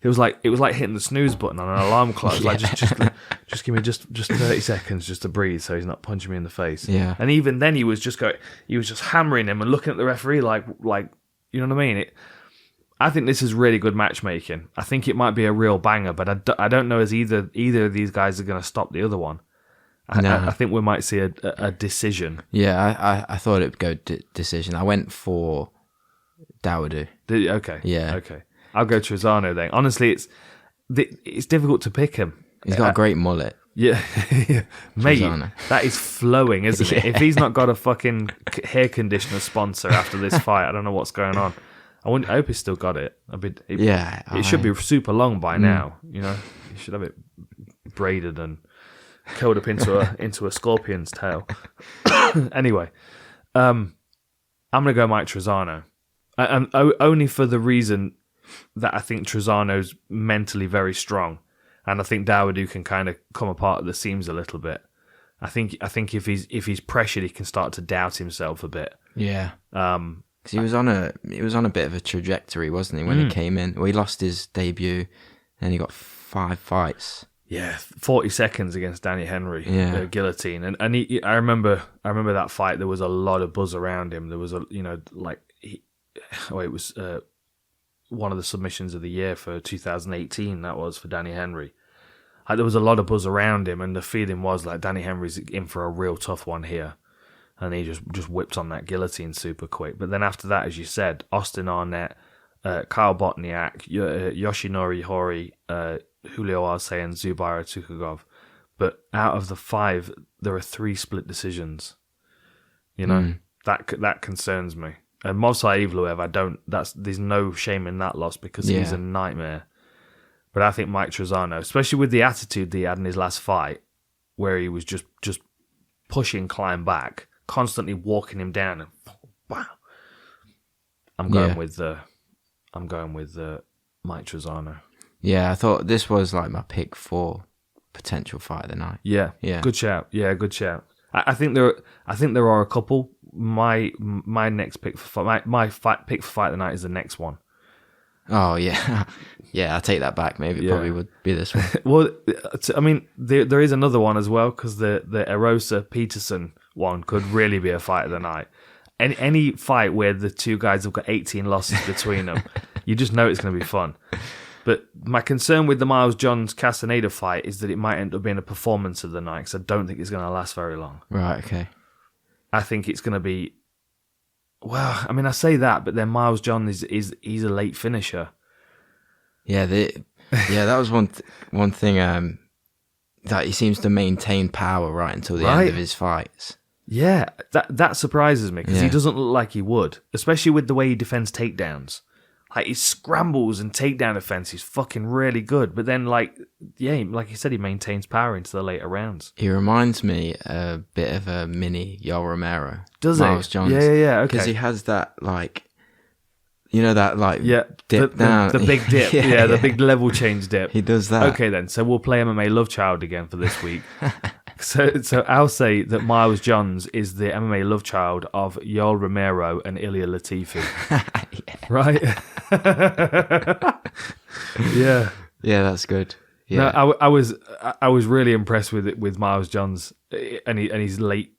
hitting the snooze button on an alarm clock. Yeah. Like just give me just 30 seconds just to breathe, so he's not punching me in the face. Yeah. And even then, he was just hammering him and looking at the referee like you know what I mean? I think this is really good matchmaking. I think it might be a real banger, but I don't know as either of these guys are going to stop the other one. I think we might see a decision. Yeah, I thought it would go decision. I went for Dawodu. Okay. Yeah. Okay. I'll go Trizano then. Honestly, it's difficult to pick him. He's got a great mullet. Yeah. Mate, Trizano. That is flowing, isn't it? If he's not got a fucking hair conditioner sponsor after this fight, I don't know what's going on. I hope he's still got it. It should be super long by now. You know, you should have it braided and curled up into a scorpion's tail. Anyway, I'm gonna go Mike Trizano, and only for the reason that I think Trizano's mentally very strong, and I think Dawodu can kind of come apart at the seams a little bit. I think if he's pressured, he can start to doubt himself a bit. Yeah. Because he was on a bit of a trajectory, wasn't he, when he came in? Well, he lost his debut, and he got 5 fights. Yeah, 40 seconds against Danny Henry, guillotine, and I remember that fight. There was a lot of buzz around him. There was it was one of the submissions of the year for 2018. That was for Danny Henry. There was a lot of buzz around him, and the feeling was like Danny Henry's in for a real tough one here, and he just whipped on that guillotine super quick. But then after that, as you said, Austin Arnett, Kyle Botniak, Yoshinori Hori, Julio Arce and Zubaira Tukagov. But out of the 5, there are 3 split decisions. You know, That concerns me. And Movsar Evloev, there's no shame in that loss because he's a nightmare. But I think Mike Trizano, especially with the attitude that he had in his last fight, where he was just pushing Klein back, constantly walking him down, and wow. I'm going with Mike Trizano. Yeah, I thought this was like my pick for potential fight of the night. Yeah. Good shout. Yeah, good shout. I think there are a couple. My next pick for my pick for fight of the night is the next one. Oh yeah, yeah. I'll take that back. Maybe it probably would be this one. Well, I mean, there is another one as well because the Erosa Peterson one could really be a fight of the night. Any fight where the two guys have got 18 losses between them, you just know it's going to be fun. But my concern with the Miles Johns Castañeda fight is that it might end up being a performance of the night because I don't think it's going to last very long. Right. Okay. I think it's going to be. Well, I mean, I say that, but then Miles Johns he's a late finisher. Yeah. That was one thing. That he seems to maintain power right until the end of his fights. Yeah, that surprises me because he doesn't look like he would, especially with the way he defends takedowns. Like his scrambles and takedown defense is fucking really good, but then like you said, he maintains power into the later rounds. He reminds me a bit of a mini Yoel Romero. Does Miles Johns. Yeah, okay. Because he has that like, dip down, the big dip, the big level change dip. He does that. Okay, then, so we'll play MMA Love Child again for this week. So I'll say that Miles Johns is the MMA love child of Yoel Romero and Ilia Latifi. Right? Yeah. Yeah, that's good. Yeah. No, I was really impressed with Miles Johns and his late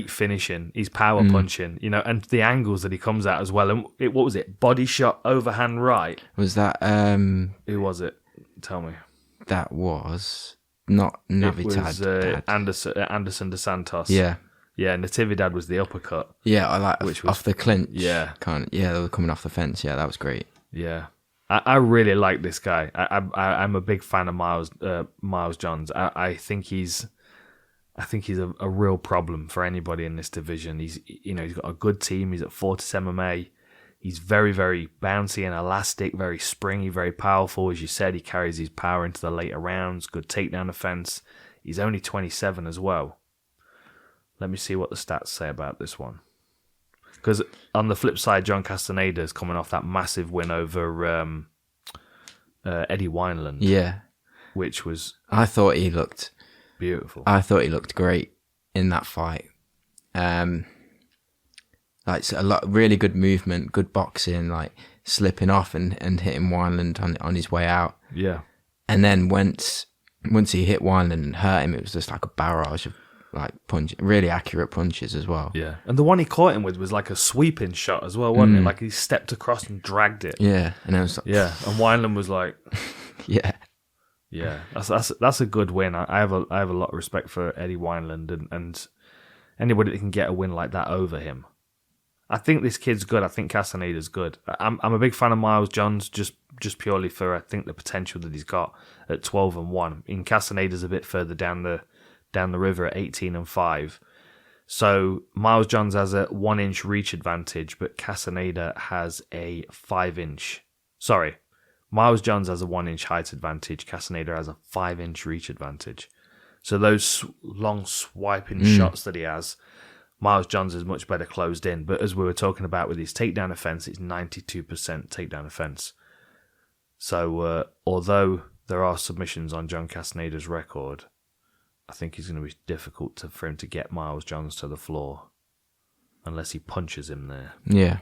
finishing, his power punching, and the angles that he comes at as well. And what was it? Body shot overhand right. Was that who was it? Tell me. That was not Navidad. It was Anderson de Santos. Yeah. Yeah, Natividad was the uppercut. Yeah, I like which was off the clinch. Yeah. They were coming off the fence. Yeah, that was great. Yeah. I really like this guy. I'm a big fan of Miles Johns. I think he's a real problem for anybody in this division. He's got a good team. He's at Fortis MMA. He's very, very bouncy and elastic, very springy, very powerful. As you said, he carries his power into the later rounds. Good takedown defense. He's only 27 as well. Let me see what the stats say about this one. Because on the flip side, John Castañeda is coming off that massive win over Eddie Wineland. Yeah. Which was... I thought he looked... beautiful. I thought he looked great in that fight. Like a lot, really good movement, good boxing, like slipping off and hitting Wineland on his way out. Yeah. And then once he hit Wineland and hurt him, it was just like a barrage of like really accurate punches as well. Yeah. And the one he caught him with was like a sweeping shot as well, wasn't it? Like he stepped across and dragged it. Yeah. And it was like, and Wineland was like, yeah. Yeah. That's a good win. I have a lot of respect for Eddie Wineland and anybody that can get a win like that over him. I think this kid's good. I think Castañeda's good. I'm a big fan of Miles Johns just purely for I think the potential that he's got at 12-1. In Castañeda's a bit further down the river at 18-5. So Miles Johns has a 1-inch reach advantage, but Castañeda has a 5-inch. Sorry, Miles Johns has a 1-inch height advantage. Castañeda has a 5-inch reach advantage. So those long swiping shots that he has, Miles Johns is much better closed in. But as we were talking about with his takedown offense, it's 92% takedown offense. So although there are submissions on John Castañeda's record, I think it's going to be difficult for him to get Miles Johns to the floor unless he punches him there. Yeah.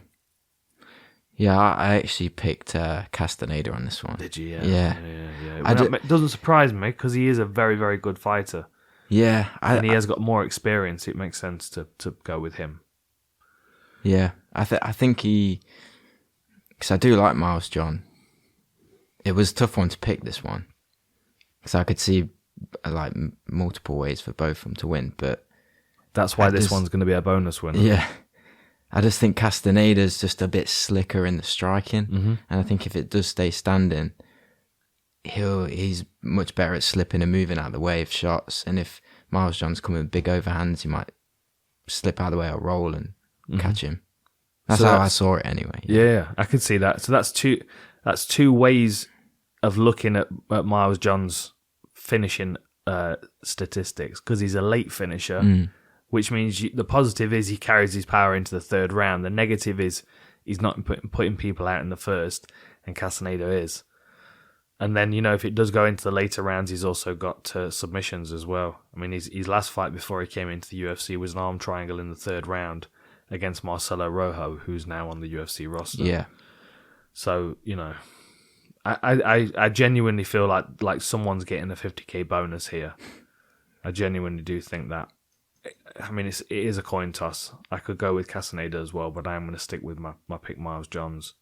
Yeah, I actually picked Castañeda on this one. Did you? Yeah. It doesn't surprise me because he is a very, very good fighter. Yeah. And he has got more experience. It makes sense to go with him. Yeah. I think he... Because I do like Miles John. It was a tough one to pick, this one. Because I could see like multiple ways for both of them to win, but... That's why this one's going to be a bonus winner. Yeah. I just think Castañeda's just a bit slicker in the striking. Mm-hmm. And I think if it does stay standing... He's much better at slipping and moving out of the way of shots. And if Miles John's coming with big overhands, he might slip out of the way or roll and catch him. That's how I saw it anyway. Yeah, I could see that. So that's two ways of looking at Miles John's finishing statistics, because he's a late finisher, which means the positive is he carries his power into the third round. The negative is he's not putting people out in the first, and Castañeda is. And then, if it does go into the later rounds, he's also got submissions as well. I mean, his last fight before he came into the UFC was an arm triangle in the third round against Marcelo Rojo, who's now on the UFC roster. Yeah. So, I genuinely feel like someone's getting a 50k bonus here. I genuinely do think that. I mean, it is a coin toss. I could go with Castañeda as well, but I am going to stick with my pick, Miles Johns.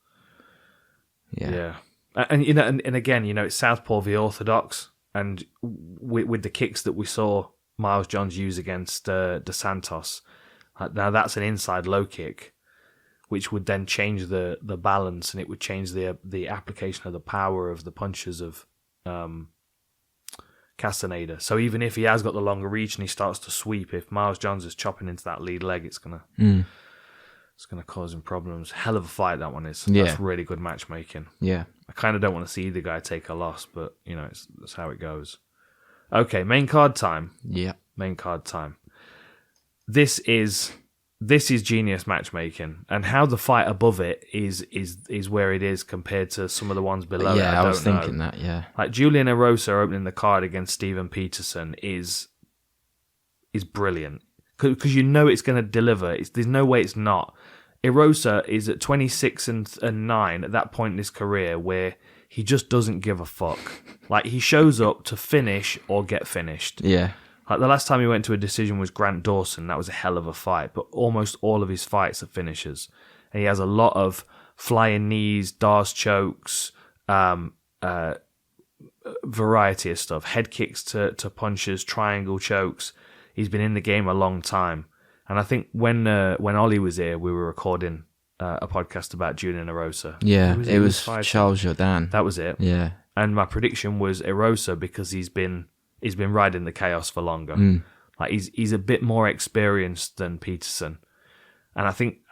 Yeah. And again, it's Southpaw v Orthodox, and with the kicks that we saw Miles Johns use against Dos Santos, now that's an inside low kick, which would then change the balance, and it would change the application of the power of the punches of Castañeda. So even if he has got the longer reach and he starts to sweep, if Miles Johns is chopping into that lead leg, it's gonna cause him problems. Hell of a fight that one is. Yeah. That's really good matchmaking. Yeah. I kind of don't want to see either guy take a loss, but that's how it goes. Okay, main card time. Yeah. Main card time. This is genius matchmaking, and how the fight above it is where it is compared to some of the ones below. Yeah, I was thinking that. Yeah, like Julian Erosa opening the card against Steven Peterson is brilliant, because it's going to deliver. There's no way it's not. Erosa is at 26-9 at that point in his career where he just doesn't give a fuck. Like, he shows up to finish or get finished. Yeah. Like, the last time he went to a decision was Grant Dawson. That was a hell of a fight, but almost all of his fights are finishes. And he has a lot of flying knees, Dars chokes, variety of stuff. Head kicks to punches, triangle chokes. He's been in the game a long time. And I think when Ollie was here, we were recording a podcast about Julian Erosa. Yeah, it was Charles Jourdain. That was it. Yeah. And my prediction was Erosa, because he's been riding the chaos for longer. Like, he's a bit more experienced than Peterson, and I think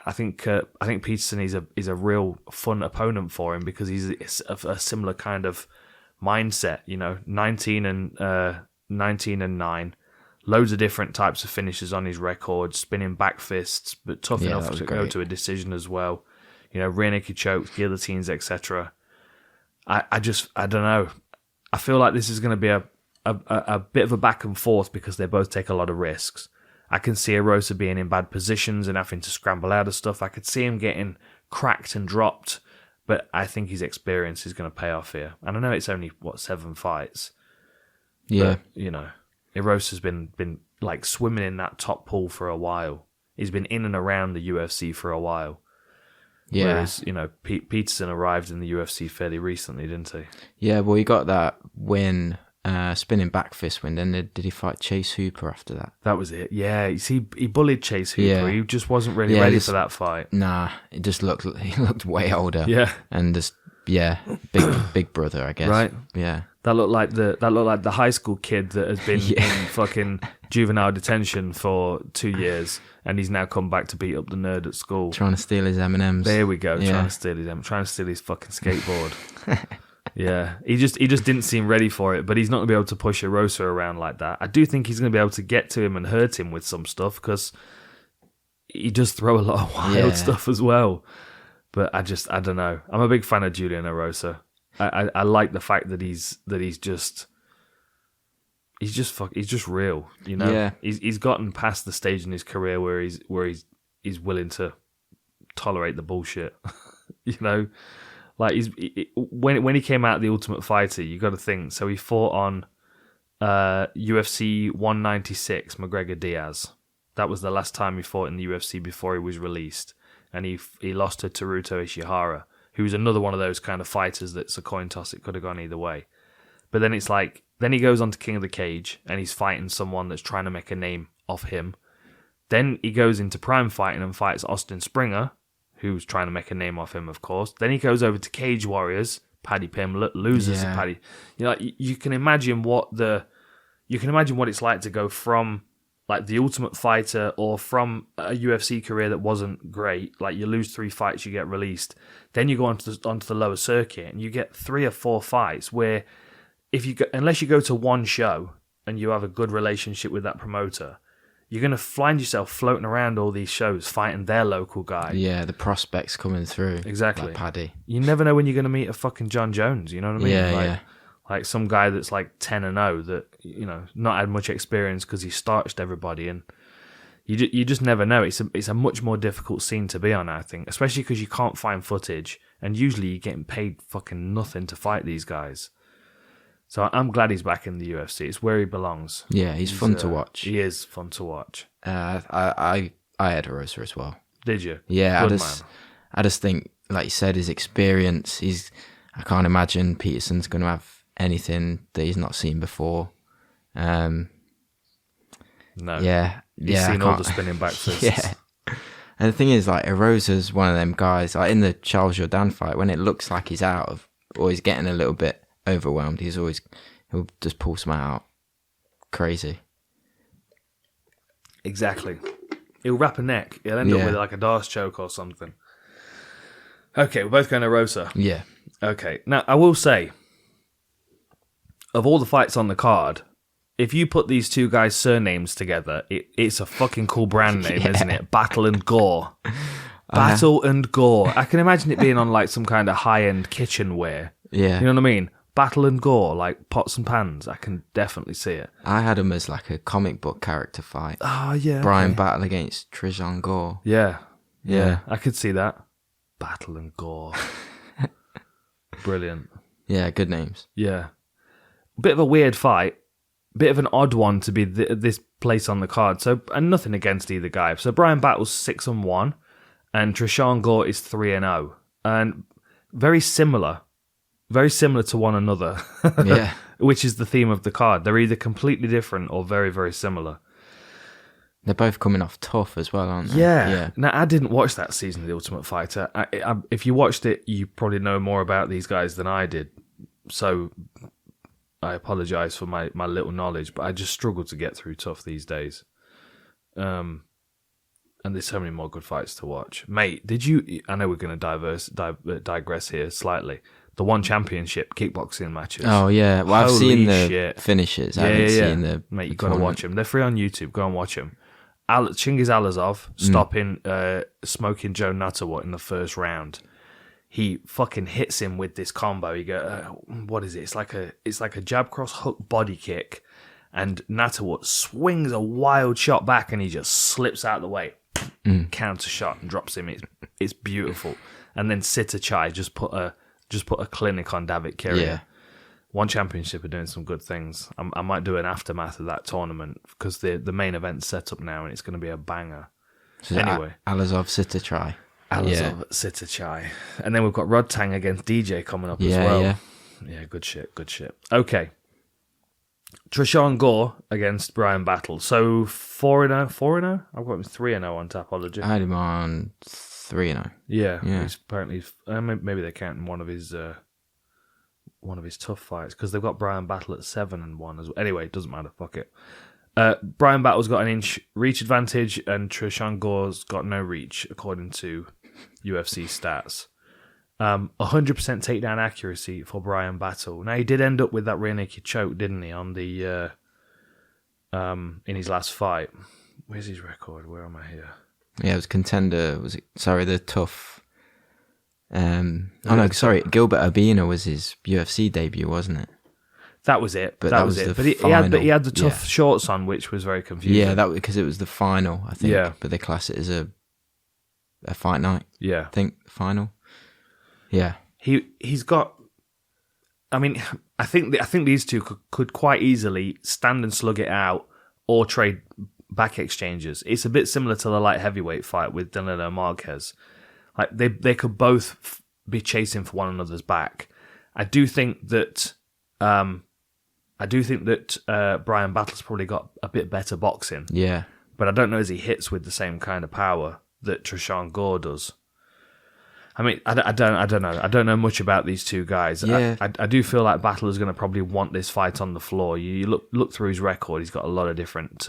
Peterson is a real fun opponent for him, because he's a similar kind of mindset. 19 and 9. Loads of different types of finishes on his record, spinning back fists, but tough enough to go to a decision as well. Rear naked chokes, guillotines, etc. I don't know. I feel like this is going to be a bit of a back and forth, because they both take a lot of risks. I can see Erosa being in bad positions and having to scramble out of stuff. I could see him getting cracked and dropped, but I think his experience is going to pay off here. And I know it's only 7 fights. Yeah, but, Erosa's been like swimming in that top pool for a while. He's been in and around the UFC for a while. Yeah. Whereas, Peterson arrived in the UFC fairly recently, didn't he? Yeah, well, he got that win, spinning back fist win. Then did he fight Chase Hooper after that? That was it. Yeah, he bullied Chase Hooper. Yeah. He just wasn't really ready for that fight. Nah, he looked way older. Yeah. And just big brother, I guess. Right. Yeah. That looked like the high school kid that has been in fucking juvenile detention for 2 years, and he's now come back to beat up the nerd at school, trying to steal his M&Ms. There we go. Yeah. Trying to steal his fucking skateboard. Yeah, he just didn't seem ready for it, but he's not gonna be able to push Erosa around like that. I do think he's gonna be able to get to him and hurt him with some stuff, because he does throw a lot of wild stuff as well. But I don't know. I'm a big fan of Julian Erosa. I like the fact that he's just real, Yeah. He's gotten past the stage in his career where he's willing to tolerate the bullshit. Like when he came out of The Ultimate Fighter, you got to think. So he fought on UFC 196, McGregor Diaz. That was the last time he fought in the UFC before he was released, and he lost to Teruto Ishihara, who's another one of those kind of fighters that's a coin toss. It could have gone either way. But then it's like, then he goes on to King of the Cage, and he's fighting someone that's trying to make a name off him. Then he goes into Prime Fighting and fights Austin Springer, who's trying to make a name off him, of course. Then he goes over to Cage Warriors, Paddy Pimblett, loses to Paddy. You can imagine what it's like to go from like The Ultimate Fighter or from a UFC career that wasn't great, like you lose 3 fights, you get released. Then you go onto the lower circuit and you get 3 or 4 fights where unless you go to one show and you have a good relationship with that promoter, you're going to find yourself floating around all these shows fighting their local guy. Yeah, the prospects coming through. Exactly. Like Paddy. You never know when you're going to meet a fucking John Jones, you know what I mean? Yeah, Like some guy that's like 10-0 that, not had much experience because he starched everybody, and you just never know. It's a much more difficult scene to be on, I think, especially because you can't find footage, and usually you're getting paid fucking nothing to fight these guys. So I'm glad he's back in the UFC. It's where he belongs. Yeah, he's fun to watch. He is fun to watch. I had Erosa as well. Did you? Yeah, I just think, like you said, his experience. I can't imagine Peterson's going to have anything that he's not seen before. No. Yeah. He's seen all the spinning back fists. Yeah. And the thing is, like, Erosa's one of them guys, like in the Charles Jourdain fight, when it looks like he's out of, or he's getting a little bit overwhelmed, he'll just pull some out. Crazy. Exactly. He'll wrap a neck. He'll end up with like a Darce choke or something. Okay, we're both going to Erosa. Yeah. Okay. Now, I will say, of all the fights on the card, if you put these two guys' surnames together, it's a fucking cool brand name, isn't it? Battle and Gore. Battle and Gore. I can imagine it being on like some kind of high-end kitchenware. Yeah. You know what I mean? Battle and Gore, like pots and pans. I can definitely see it. I had him as like a comic book character fight. Oh, yeah. Bryan battle against Tresean Gore. Yeah. I could see that. Battle and Gore. Brilliant. Yeah, good names. Yeah. Bit of a weird fight. Bit of an odd one to be this place on the card. So, and nothing against either guy. So Bryan battles 6-1, and Tresean Gore is 3-0, and very similar to one another. Yeah, which is the theme of the card. They're either completely different or very, very similar. They're both coming off tough as well, aren't they? Yeah. Now, I didn't watch that season of The Ultimate Fighter. If you watched it, you probably know more about these guys than I did. So I apologise for my little knowledge, but I just struggle to get through tough these days. And there's so many more good fights to watch. Mate, I know we're going to digress here slightly. The one championship kickboxing matches. Oh, yeah. Well, I've seen the shit. finishes. I haven't seen the Mate, you've got to watch them. They're free on YouTube. Go and watch them. Chingiz Alazov stopping Smoking Joe Natawut in the first round. He fucking hits him with this combo. You go, what is it? It's like a jab cross hook body kick, and Natawut swings a wild shot back, and he just slips out of the way, counter shot, and drops him. It's beautiful. And then Sitachai just put a clinic on David Kirya. Yeah. One Championship are doing some good things. I might do an aftermath of that tournament because the main event's set up now and it's going to be a banger. So anyway, Alazov Sitachai. Sitachai. And then we've got Rodtang against DJ coming up as well. Yeah, good shit. Okay. Tresean Gore against Bryan Battle. So 4-0? I've got him 3-0 on Tapology. I had him on 3-0. Yeah. He's apparently, maybe they're counting one of his tough fights because they've got Bryan Battle at 7-1 as well. Anyway, it doesn't matter. Fuck it. Bryan Battle's got an inch reach advantage and Tresean Gore's got no reach according to UFC stats. 100% takedown accuracy for Bryan Battle. Now he did end up with that rear naked choke, didn't he, on the in his last fight. Where's his record? Where am I here? Yeah, it was contender. Was it? Sorry, the tough. Gilbert Urbina was his UFC debut, wasn't it? That was it. But that was it. the But he had the tough shorts on, which was very confusing. Yeah, that because it was the final, I think. Yeah. But they class it as a fight night. Yeah. I think final. Yeah. He's got. I mean, I think these two could quite easily stand and slug it out or trade back exchanges. It's a bit similar to the light heavyweight fight with Danilo Marques. Like they could both be chasing for one another's back. I do think that Bryan Battle's probably got a bit better boxing. Yeah. But I don't know as he hits with the same kind of power that Tresean Gore does. I mean, I don't know. I don't know much about these two guys. Yeah. I do feel like Battle is going to probably want this fight on the floor. You look through his record; he's got a lot of different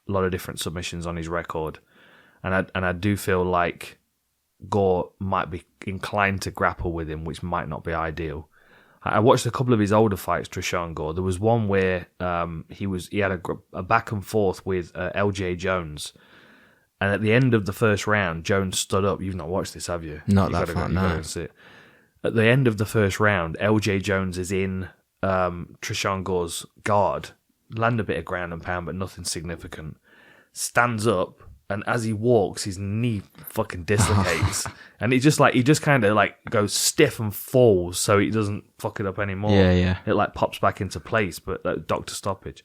lot of different submissions on his record, and I do feel like Gore might be inclined to grapple with him, which might not be ideal. I watched a couple of his older fights, Tresean Gore. There was one where he had a back and forth with LJ Jones, and at the end of the first round, Jones stood up. You've not watched this, have you? Not that far, no. At the end of the first round, LJ Jones is in Tresean Gore's guard, land a bit of ground and pound, but nothing significant. Stands up, and as he walks, his knee fucking dislocates, and he just kind of like goes stiff and falls, so he doesn't fuck it up anymore. Yeah. It like pops back into place, but doctor stoppage.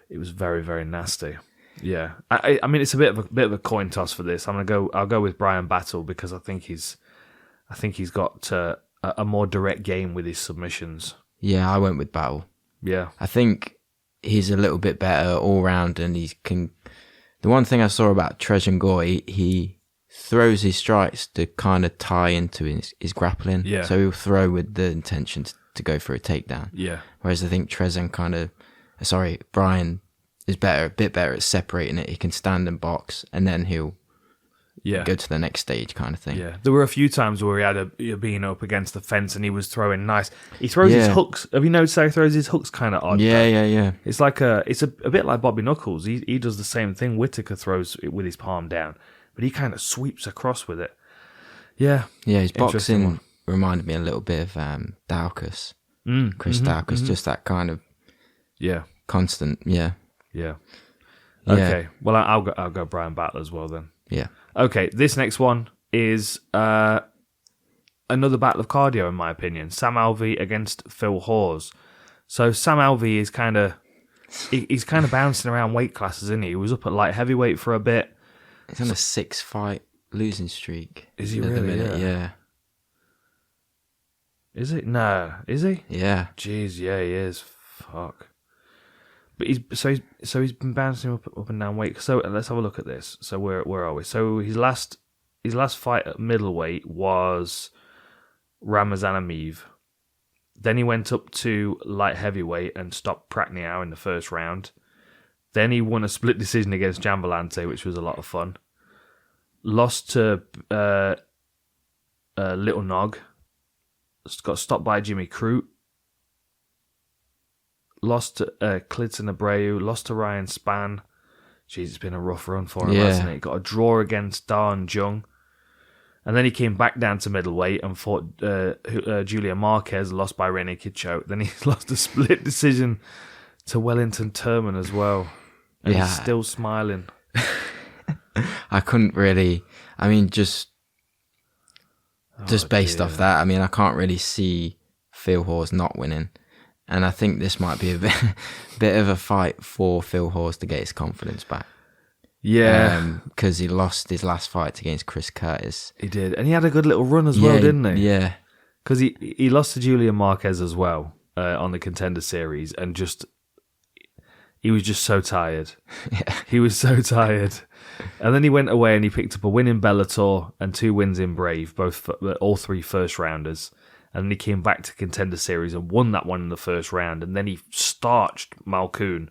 It was very, very nasty. Yeah, I mean it's a bit of a coin toss for this. I'll go with Bryan Battle because I think he's got a more direct game with his submissions. Yeah, I went with Battle. Yeah, I think he's a little bit better all round, and he can. The one thing I saw about Tresean Gore, he throws his strikes to kind of tie into his grappling. Yeah. So he'll throw with the intention to go for a takedown. Yeah. Whereas I think Bryan is a bit better at separating it. He can stand and box, and then he'll go to the next stage kind of thing. Yeah. There were a few times where he had been up against the fence and he was throwing nice. He throws his hooks. Have you noticed how he throws his hooks kind of odd? Yeah. It's like it's a bit like Bobby Knuckles. He does the same thing. Whittaker throws it with his palm down, but he kind of sweeps across with it. Yeah. Yeah, his boxing reminded me a little bit of Daukaus. Chris Daukaus, just that kind of constant. Yeah. Okay. Well, I'll go Bryan Battle as well then. Yeah. Okay, this next one is another battle of cardio, in my opinion. Sam Alvey against Phil Hawes. So Sam Alvey is he's kind of bouncing around weight classes, isn't he? He was up at light heavyweight for a bit. He's on a 6-fight losing streak. Is he really? Yeah. Is it? No. Is he? Yeah. Jeez, yeah, he is. Fuck. But he's been bouncing up and down weight. So let's have a look at this. So where are we? So his last fight at middleweight was Ramazanov. Then he went up to light heavyweight and stopped Prachniow in the first round. Then he won a split decision against Jambalante, which was a lot of fun. Lost to Little Nog. Got stopped by Jimmy Crute. Lost to Clitton Abreu, lost to Ryan Spann. Jeez, it's been a rough run for him, hasn't it? Got a draw against Dan Jung. And then he came back down to middleweight and fought Julian Marques, lost by Rene Kitchote. Then he lost a split decision to Wellington Turman as well. And he's still smiling. I couldn't really... I mean, just based off that, I mean, I can't really see Phil Hawes not winning. And I think this might be a bit of a fight for Phil Hawes to get his confidence back. Yeah. Because he lost his last fight against Chris Curtis. He did. And he had a good little run as well, didn't he? Yeah. Because he lost to Julian Marques as well on the Contender Series. And he was just so tired. Yeah. He was so tired. And then he went away and he picked up a win in Bellator and 2 wins in Brave, all 3 first rounders. And then he came back to Contender Series and won that one in the first round. And then he starched Malkoun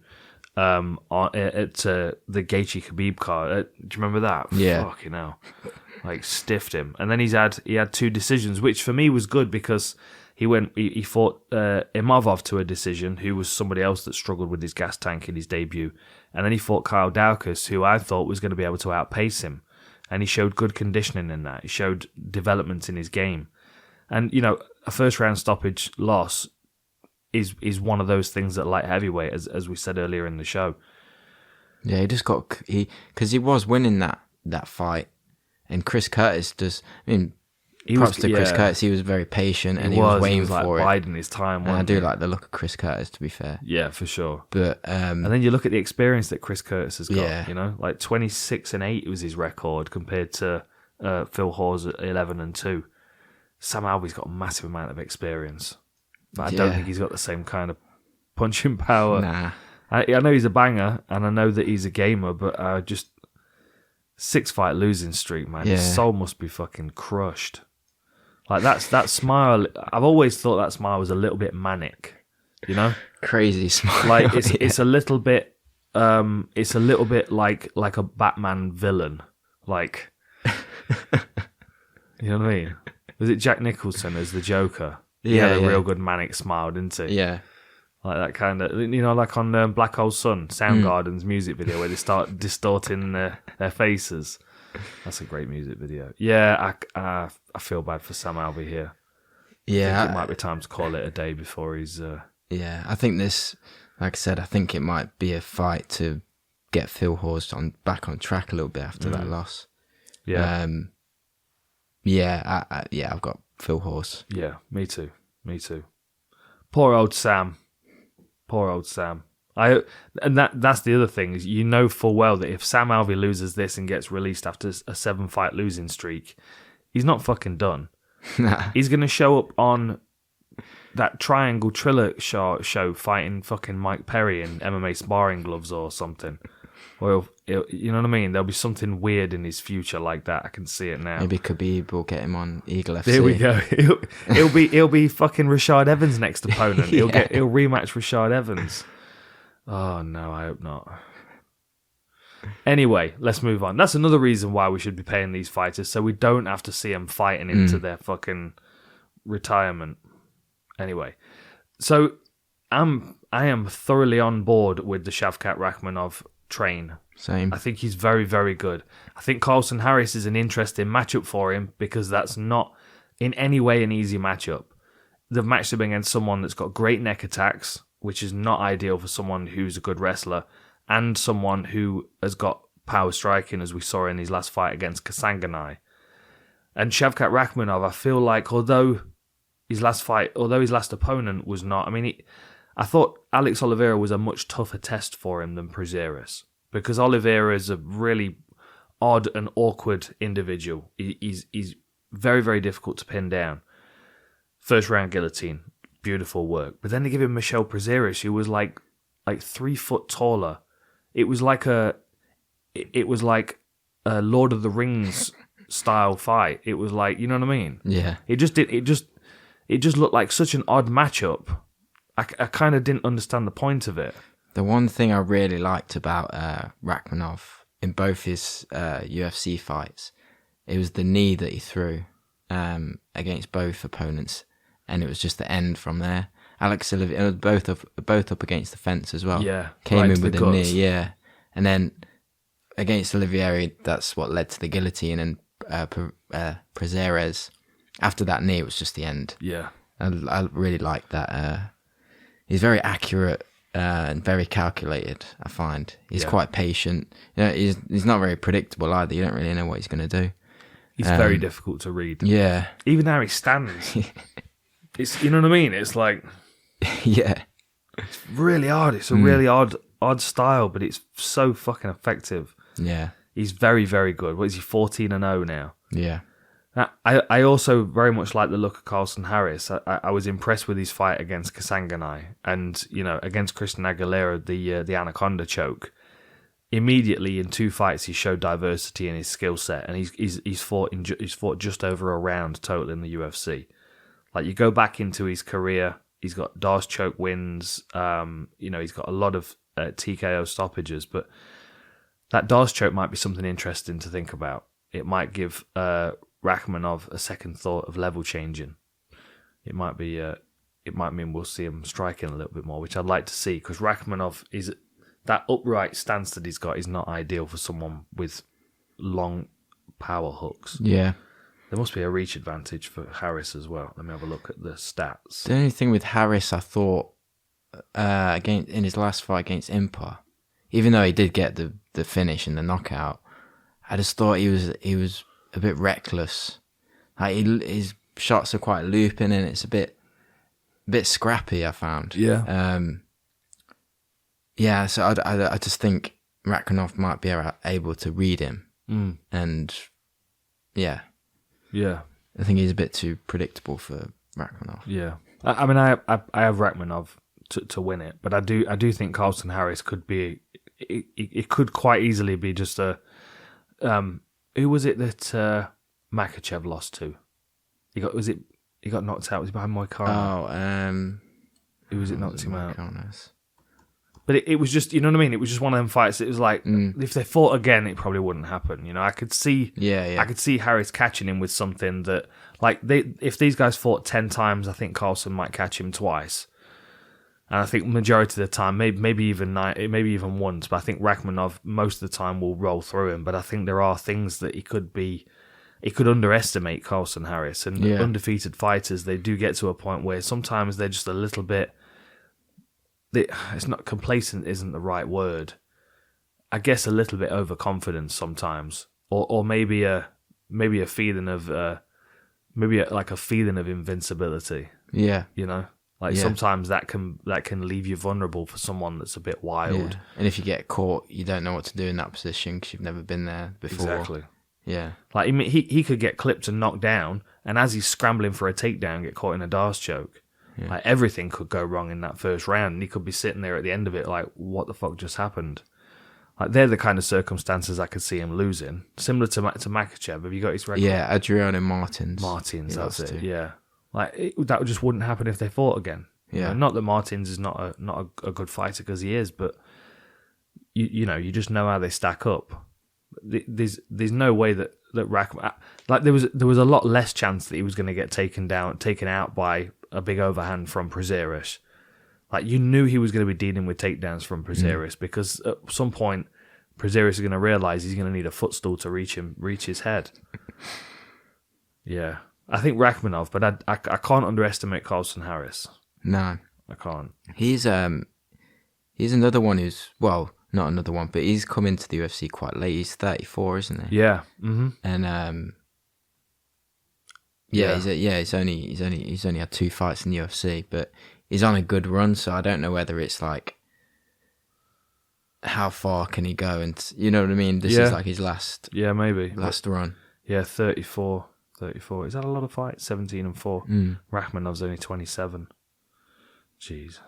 at the Gaethje Khabib card. Do you remember that? Yeah. Fucking hell. Like, stiffed him. And then he had 2 decisions, which for me was good because he fought Imavov to a decision, who was somebody else that struggled with his gas tank in his debut. And then he fought Kyle Daukaus, who I thought was going to be able to outpace him. And he showed good conditioning in that. He showed development in his game. And, a first-round stoppage loss is one of those things at light heavyweight, as we said earlier in the show. Yeah, he just because he was winning that fight, and Chris Curtis props to Chris Curtis. He was very patient and he was waiting for it. Biding his time. And I do like the look of Chris Curtis, to be fair. Yeah, for sure. But and then you look at the experience that Chris Curtis has got. Yeah. Like 26-8 was his record compared to Phil Hawes at 11-2. Sam Alvey's got a massive amount of experience. But I don't think he's got the same kind of punching power. Nah. I know he's a banger, and I know that he's a gamer, but 6-fight losing streak, man. Yeah. His soul must be fucking crushed. Like, that smile, I've always thought that smile was a little bit manic, Crazy smile. Like, it's a little bit it's a little bit like a Batman villain. Like, you know what I mean? Was it Jack Nicholson as the Joker? He had a real good manic smile, didn't he? Yeah. Like that kind of, like on Black Hole Sun, Soundgarden's music video where they start distorting their faces. That's a great music video. Yeah, I feel bad for Sam Alvey here. Yeah. I think it might be time to call it a day before he's... Yeah, I think this, like I said, I think it might be a fight to get Phil Hawes back on track a little bit after that loss. Yeah. I've got Phil Hawes. Yeah, me too. Poor old Sam. That's the other thing, is you know full well that if Sam Alvey loses this and gets released after a 7-fight losing streak, he's not fucking done. He's going to show up on that Triangle Triller show fighting fucking Mike Perry in MMA sparring gloves or something. Or you know what I mean? There'll be something weird in his future like that. I can see it now. Maybe Khabib will get him on Eagle FC. There we go. He'll be fucking Rashad Evans' next opponent. He'll rematch Rashad Evans. Oh no, I hope not. Anyway, let's move on. That's another reason why we should be paying these fighters, so we don't have to see them fighting into their fucking retirement. Anyway, so I am thoroughly on board with the Shavkat Rakhmonov train. Same. I think he's very, very good. I think Carlston Harris is an interesting matchup for him because that's not in any way an easy matchup. They've matched him against someone that's got great neck attacks, which is not ideal for someone who's a good wrestler, and someone who has got power striking, as we saw in his last fight against Castañeda. And Shavkat Rakhmonov, I feel like, although his last opponent was not... I thought Alex Oliveira was a much tougher test for him than Prazeres, because Oliveira is a really odd and awkward individual. He's very, very difficult to pin down. First round guillotine, beautiful work. But then they give him Michel Prazeres, who was like 3 foot taller. It was like a Lord of the Rings style fight. It was like, you know what I mean? Yeah. It just looked like such an odd matchup. I kind of didn't understand the point of it. The one thing I really liked about Rakhmonov in both his UFC fights, it was the knee that he threw against both opponents, and it was just the end from there. Alex Oliveira, both up against the fence as well. Yeah, came in with the knee, yeah, and then against Oliveira, that's what led to the guillotine, and Prazeres, after that knee, it was just the end. Yeah, I really like that. He's very accurate and very calculated, I find. He's quite patient. He's not very predictable either. You don't really know what he's going to do. He's very difficult to read. Yeah. Even how he stands. It's, you know what I mean? It's like... Yeah. It's really odd. It's a really odd style, but it's so fucking effective. Yeah. He's very, very good. What is he, 14-0 now? Yeah. I also very much like the look of Carlston Harris. I was impressed with his fight against Castañeda and, against Christian Aguilera, the Anaconda choke. Immediately in 2 fights, he showed diversity in his skill set, and he's fought just over a round total in the UFC. Like, you go back into his career, he's got Darce choke wins. He's got a lot of TKO stoppages, but that Darce choke might be something interesting to think about. It might give Rakhmonov a second thought of level changing. It might mean we'll see him striking a little bit more, which I'd like to see, because Rakhmonov is that upright stance that he's got is not ideal for someone with long power hooks. Yeah. There must be a reach advantage for Harris as well. Let me have a look at the stats. The only thing with Harris, I thought, in his last fight against Impa, even though he did get the finish and the knockout, I just thought he was a bit reckless. Like his shots are quite looping, and it's a bit scrappy, I found. Yeah. So I just think Rakhmonov might be able to read him, and yeah. I think he's a bit too predictable for Rakhmonov. Yeah, I have Rakhmonov to win it, but I do think Carlston Harris could be. It could quite easily be just a. Who was it that Makhachev lost to? He got knocked out. Was he behind Moicano? Oh, who was it knocked him out? But it was just, you know what I mean? It was just one of them fights. It was like, if they fought again, it probably wouldn't happen. You know, I could see Harris catching him with something that, like, if these guys fought 10 times, I think Carlston might catch him twice. And I think majority of the time, maybe even once, but I think Rakhmonov most of the time will roll through him. But I think there are things that he could underestimate Carlston Harris. And undefeated fighters, they do get to a point where sometimes they're just a little bit... It's not complacent, isn't the right word. I guess a little bit overconfident sometimes, or maybe a feeling of a feeling of invincibility. Yeah, you know, like sometimes that can leave you vulnerable for someone that's a bit wild. Yeah. And if you get caught, you don't know what to do in that position because you've never been there before. Exactly. Yeah, like he could get clipped and knocked down, and as he's scrambling for a takedown, get caught in a Darce choke. Yeah. Like everything could go wrong in that first round, and he could be sitting there at the end of it like, what the fuck just happened? Like they're the kind of circumstances I could see him losing. Similar to Makhachev. Have you got his record? Yeah, Adriano Martins, that's it. Yeah, like that just wouldn't happen if they fought again. Yeah, you know, not that Martins is not a good fighter because he is, but you know, you just know how they stack up. There's no way that Rakhmonov, like there was a lot less chance that he was going to get taken out by a big overhand from Prazeres. Like you knew he was going to be dealing with takedowns from Prazeres because at some point Prazeres is going to realize he's going to need a footstool to reach his head. Yeah, I think Rakhmonov, but I can't underestimate Carlston Harris. No, I can't. He's another one who's, well, not another one, but he's come into the UFC quite late. He's 34, isn't he? Yeah. Mm-hmm. And he's only had 2 fights in the UFC, but he's on a good run. So I don't know whether it's like how far can he go, and you know what I mean. This is like his last run. Yeah, 34. Is that a lot of fights? 17-4. Rakhmonov's only 27. Jeez,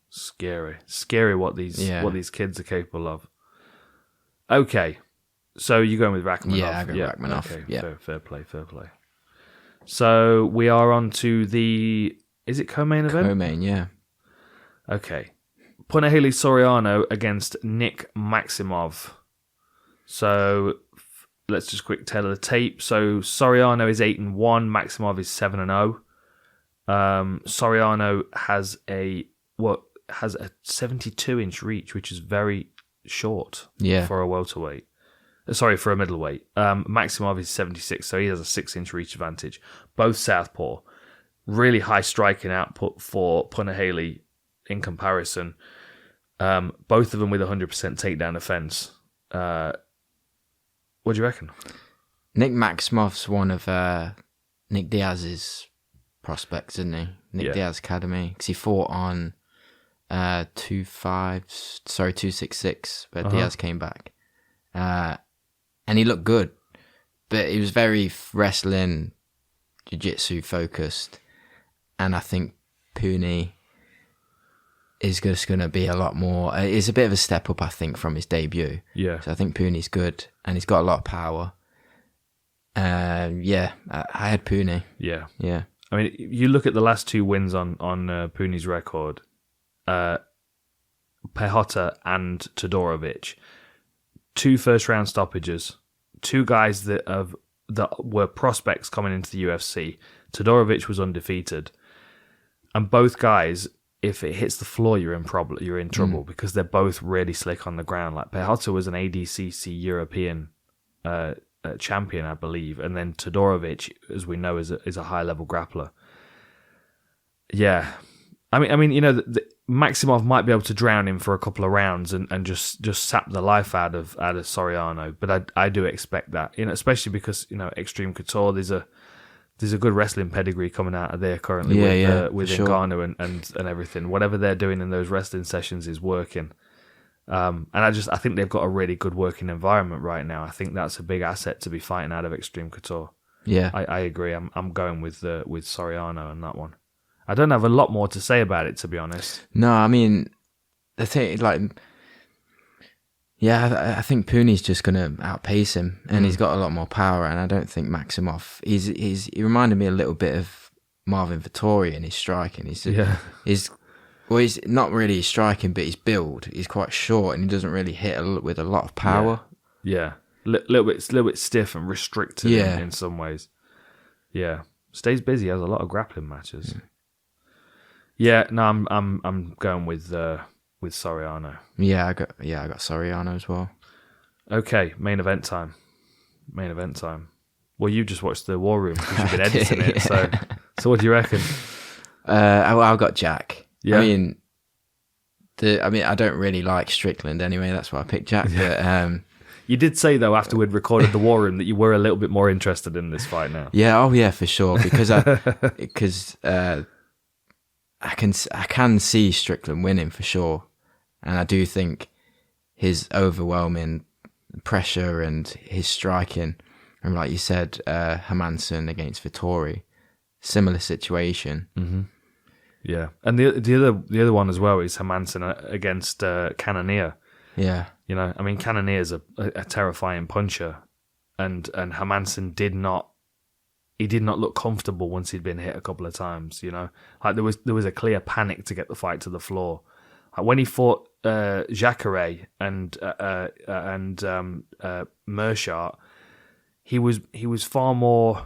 scary what these kids are capable of. Okay, so you're going with Rakhmonov? Yeah, I go Rakhmonov. Okay, yeah, fair play. So we are on to the... Is it co-main event? Co-main, yeah. Okay. Punahele Soriano against Nick Maximov. So let's just quick tell the tape. So Soriano is 8-1. Maximov is 7-0. Soriano has a 72-inch reach, which is very short for a welterweight. Sorry, for a middleweight. Maximov is 76, so he has a 6-inch reach advantage. Both southpaw. Really high striking output for Punahele in comparison. Both of them with 100% takedown defense. What do you reckon? Nick Maximov's one of Nick Diaz's prospects, isn't he? Nick Diaz Academy. Because he fought on 266, where Diaz came back. And he looked good, but he was very wrestling, jiu-jitsu focused. And I think Puni is just going to be a lot more... It's a bit of a step up, I think, from his debut. Yeah. So I think Puni's good, and he's got a lot of power. I had Puni. Yeah. Yeah. I mean, you look at the last 2 wins on Puni's record, Pejotta and Todorovic. 2 first-round stoppages. 2 guys that were prospects coming into the UFC. Todorovic was undefeated. And both guys, if it hits the floor, you're in trouble because they're both really slick on the ground. Like Pejotta was an ADCC European champion, I believe, and then Todorovic, as we know, is a high-level grappler. Yeah, I mean, you know, Maximov might be able to drown him for a couple of rounds and just sap the life out of Soriano, but I do expect that, you know, especially because, you know, Extreme Couture, there's a good wrestling pedigree coming out of there currently with Ngannou and everything. Whatever they're doing in those wrestling sessions is working. And I think they've got a really good working environment right now. I think that's a big asset to be fighting out of Extreme Couture. Yeah, I agree. I'm going with Soriano on that one. I don't have a lot more to say about it, to be honest. No, I mean, the thing, like, yeah, I think Puni's just going to outpace him, and he's got a lot more power. And I don't think Maximov. He reminded me a little bit of Marvin Vettori in his striking. He's Well, he's not really striking, but his build. He's quite short, and he doesn't really hit with a lot of power. Yeah. Little bit stiff and restricted in some ways. Yeah. Stays busy, has a lot of grappling matches. Yeah, no, I'm going with Soriano. Yeah, I got Soriano as well. Okay, main event time. Well, you just watched the War Room because you've been editing it. So what do you reckon? I've got Jack. Yeah. I don't really like Strickland anyway. That's why I picked Jack. But you did say though after we'd recorded the War Room that you were a little bit more interested in this fight now. Yeah. For sure. Because I can see Strickland winning for sure, and I do think his overwhelming pressure and his striking, and like you said, Hermansson against Vettori, similar situation. Mm-hmm. Yeah, and the other one as well is Hermansson against Cannonier. Yeah, Cannonier's a terrifying puncher, and Hermansson did not look comfortable once he'd been hit a couple of times. Like there was a clear panic to get the fight to the floor. Like when he fought Jacare and Mershart, he was far more.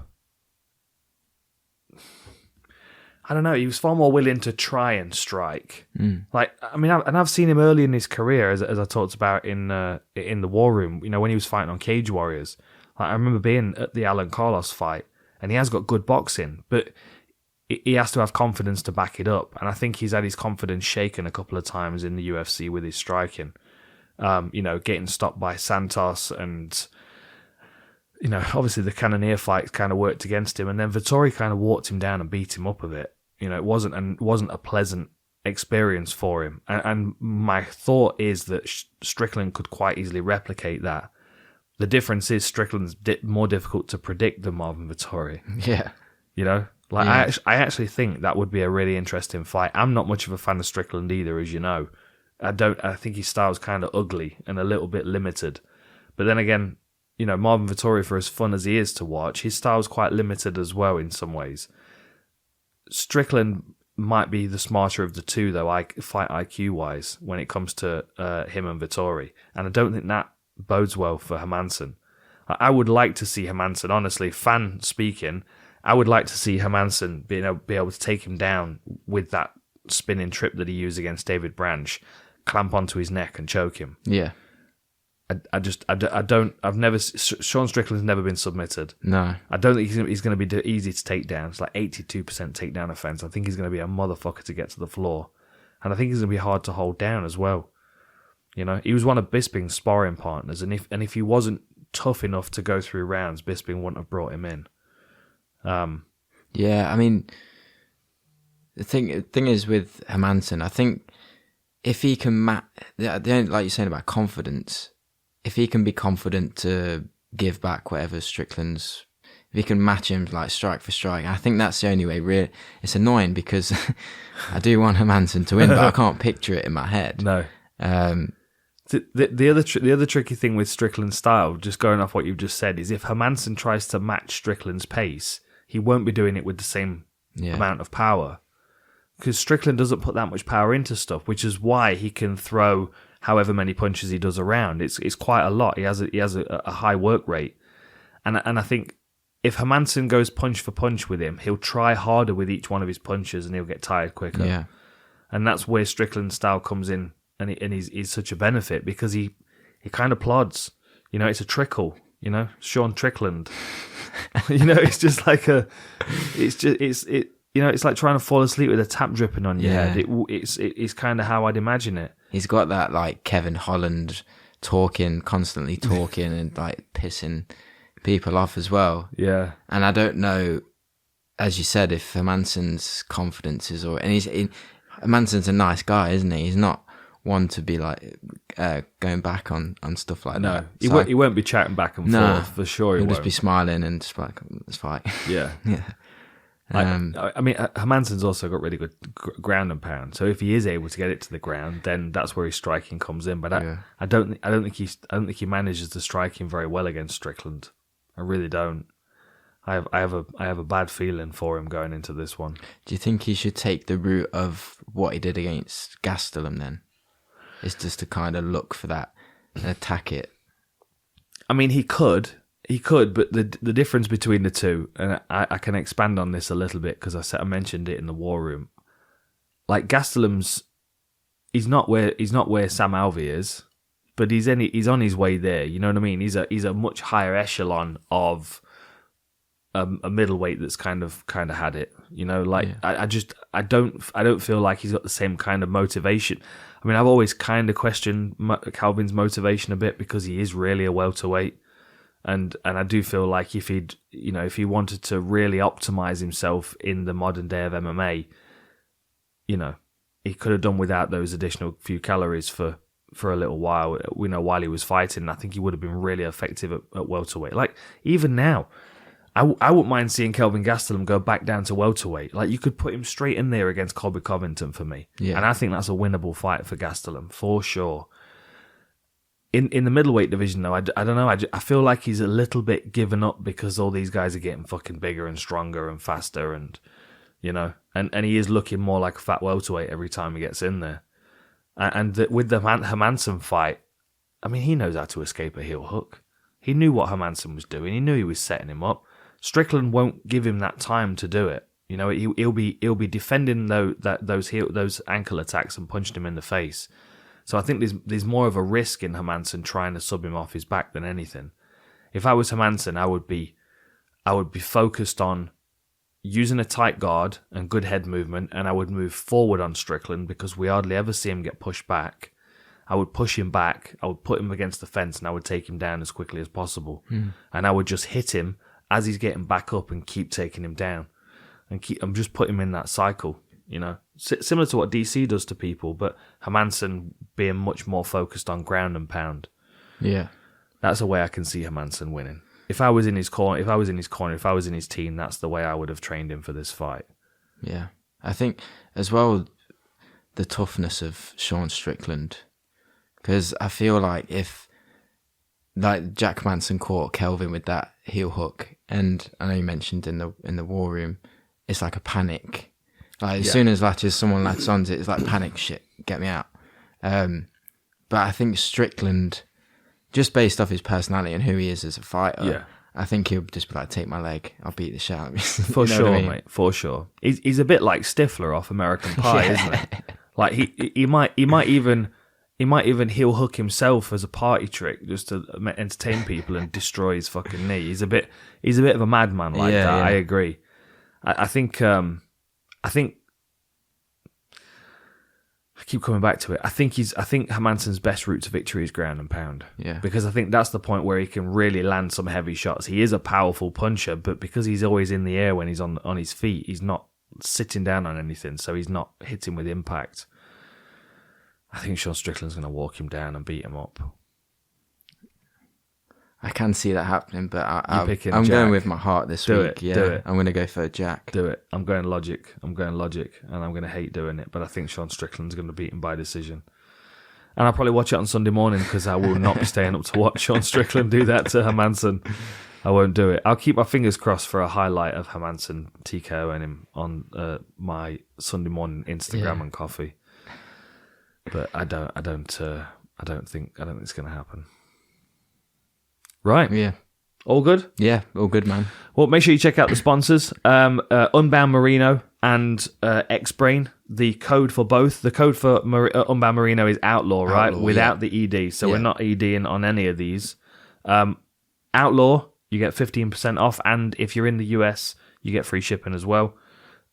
I don't know. He was far more willing to try and strike. I've seen him early in his career, as I talked about in the War Room. When he was fighting on Cage Warriors. Like, I remember being at the Alan Carlos fight, and he has got good boxing, but he has to have confidence to back it up. And I think he's had his confidence shaken a couple of times in the UFC with his striking. Getting stopped by Santos and. Obviously the Cannonier fight kind of worked against him, and then Vettori kind of walked him down and beat him up a bit. It wasn't a pleasant experience for him. And my thought is that Strickland could quite easily replicate that. The difference is Strickland's more difficult to predict than Marvin Vettori. Yeah. I actually think that would be a really interesting fight. I'm not much of a fan of Strickland either, as you know. I think his style's kind of ugly and a little bit limited. But then again, Marvin Vettori, for as fun as he is to watch, his style's quite limited as well in some ways. Strickland might be the smarter of the two, though, fight IQ-wise, when it comes to him and Vettori. And I don't think that bodes well for Hermansson. I would like to see Hermansson, honestly, fan speaking, I would like to see Hermansson be able to take him down with that spinning trip that he used against David Branch, clamp onto his neck and choke him. Yeah. Sean Strickland's never been submitted. No. I don't think he's going to be easy to take down. It's like 82% takedown offense. I think he's going to be a motherfucker to get to the floor. And I think he's going to be hard to hold down as well. He was one of Bisping's sparring partners, and if he wasn't tough enough to go through rounds, Bisping wouldn't have brought him in. Yeah, the thing is with Hermansson, I think if he can like you're saying about confidence, if he can be confident to give back whatever Strickland's, if he can match him like strike for strike, I think that's the only way. It's annoying because I do want Hermansson to win, but I can't picture it in my head. No. The other tricky thing with Strickland's style, just going off what you've just said, is if Hermansson tries to match Strickland's pace, he won't be doing it with the same amount of power. Because Strickland doesn't put that much power into stuff, which is why he can throw however many punches he does around. It's quite a lot. He has a high work rate. And I think if Hermansson goes punch for punch with him, he'll try harder with each one of his punches and he'll get tired quicker. Yeah. And that's where Strickland's style comes in, and he's such a benefit because he kind of plods. It's a trickle. Sean Strickland. It's just like it's like trying to fall asleep with a tap dripping on your head. It's kind of how I'd imagine it. He's got that like Kevin Holland constantly talking and like pissing people off as well. Yeah. And I don't know, as you said, if Hermansson's confidence is Hermansson's a nice guy, isn't he? He's not one to be like going back on stuff like that. No, he won't be chatting back and forth for sure. He'll just be smiling and just like, let's fight. Yeah. Yeah. Hermansson's also got really good ground and pound. So if he is able to get it to the ground, then that's where his striking comes in. But I don't think he manages the striking very well against Strickland. I really don't. I have a bad feeling for him going into this one. Do you think he should take the route of what he did against Gastelum then? It's just to kind of look for that and attack it. I mean, he could, but the difference between the two, and I can expand on this a little bit because I mentioned it in the war room. Like Gastelum's, he's not where Sam Alvey is, but he's on his way there. You know what I mean? He's a much higher echelon of a middleweight that's kind of had it. You know, like yeah. I don't feel like he's got the same kind of motivation. I mean, I've always kind of questioned Calvin's motivation a bit because he is really a welterweight, and I do feel like if he wanted to really optimize himself in the modern day of MMA, you know, he could have done without those additional few calories for a little while. We know while he was fighting, I think he would have been really effective at welterweight. Like even now, I wouldn't mind seeing Kelvin Gastelum go back down to welterweight. Like you could put him straight in there against Colby Covington for me. Yeah. And I think that's a winnable fight for Gastelum, for sure. In the middleweight division, though, I don't know. I feel like he's a little bit given up because all these guys are getting fucking bigger and stronger and faster and, you know, and he is looking more like a fat welterweight every time he gets in there. And with the Hermansson fight, I mean, he knows how to escape a heel hook. He knew what Hermansson was doing. He knew he was setting him up. Strickland won't give him that time to do it. You know, he'll be defending those ankle attacks and punched him in the face. So I think there's more of a risk in Hermansson trying to sub him off his back than anything. If I was Hermansson, I would be focused on using a tight guard and good head movement, and I would move forward on Strickland because we hardly ever see him get pushed back. I would push him back, I would put him against the fence, and I would take him down as quickly as possible. And I would just hit him as he's getting back up and keep taking him down. I'm just putting him in that cycle, you know. Similar to what DC does to people, but Hermansson being much more focused on ground and pound. Yeah. That's the way I can see Hermansson winning. If I was in his corner, if I was in his team, that's the way I would have trained him for this fight. Yeah. I think, as well, the toughness of Sean Strickland. Because I feel like if, like, Jack Manson caught Kelvin with that heel hook, and I know you mentioned in the war room, it's like a panic. Like, as soon as someone latches onto it, it's like panic shit, get me out. But I think Strickland, just based off his personality and who he is as a fighter, I think he'll just be like, take my leg, I'll beat the shit out of you. For sure, I mean? Mate, for sure. He's a bit like Stifler off American Pie, isn't he? Like, he might even heel hook himself as a party trick just to entertain people and destroy his fucking knee. He's a bit of a madman like that. Yeah. I agree. I think I keep coming back to it. I think Hermansson's best route to victory is ground and pound. Yeah. Because I think that's the point where he can really land some heavy shots. He is a powerful puncher, but because he's always in the air when he's on his feet, he's not sitting down on anything, so he's not hitting with impact. I think Sean Strickland's going to walk him down and beat him up. I can see that happening, but I'm going with my heart this week. Do it. I'm going to go for Jack. Do it. I'm going logic, and I'm going to hate doing it, but I think Sean Strickland's going to beat him by decision. And I'll probably watch it on Sunday morning because I will not be staying up to watch Sean Strickland do that to Hermansson. I won't do it. I'll keep my fingers crossed for a highlight of Hermansson TKOing him on my Sunday morning Instagram and coffee. But I don't think it's going to happen. Right. Yeah. All good? Yeah, all good, man. Well, make sure you check out the sponsors, Unbound Merino and X-Brain. The code for both. The code for Unbound Merino is Outlaw, right? Outlaw, without the ED. So we're not EDing on any of these. Outlaw, you get 15% off. And if you're in the US, you get free shipping as well.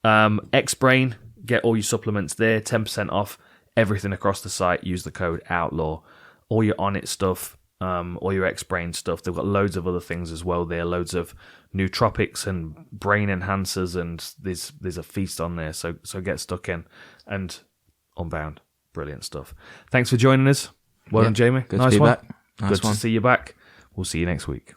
X-Brain, get all your supplements there, 10% off. Everything across the site, use the code Outlaw. All your On It stuff, all your X-Brain stuff. They've got loads of other things as well there, loads of nootropics and brain enhancers, and there's a feast on there, so get stuck in. And Unbound, brilliant stuff. Thanks for joining us. Well done, Jamie. Good to be back. Good to see you back. We'll see you next week.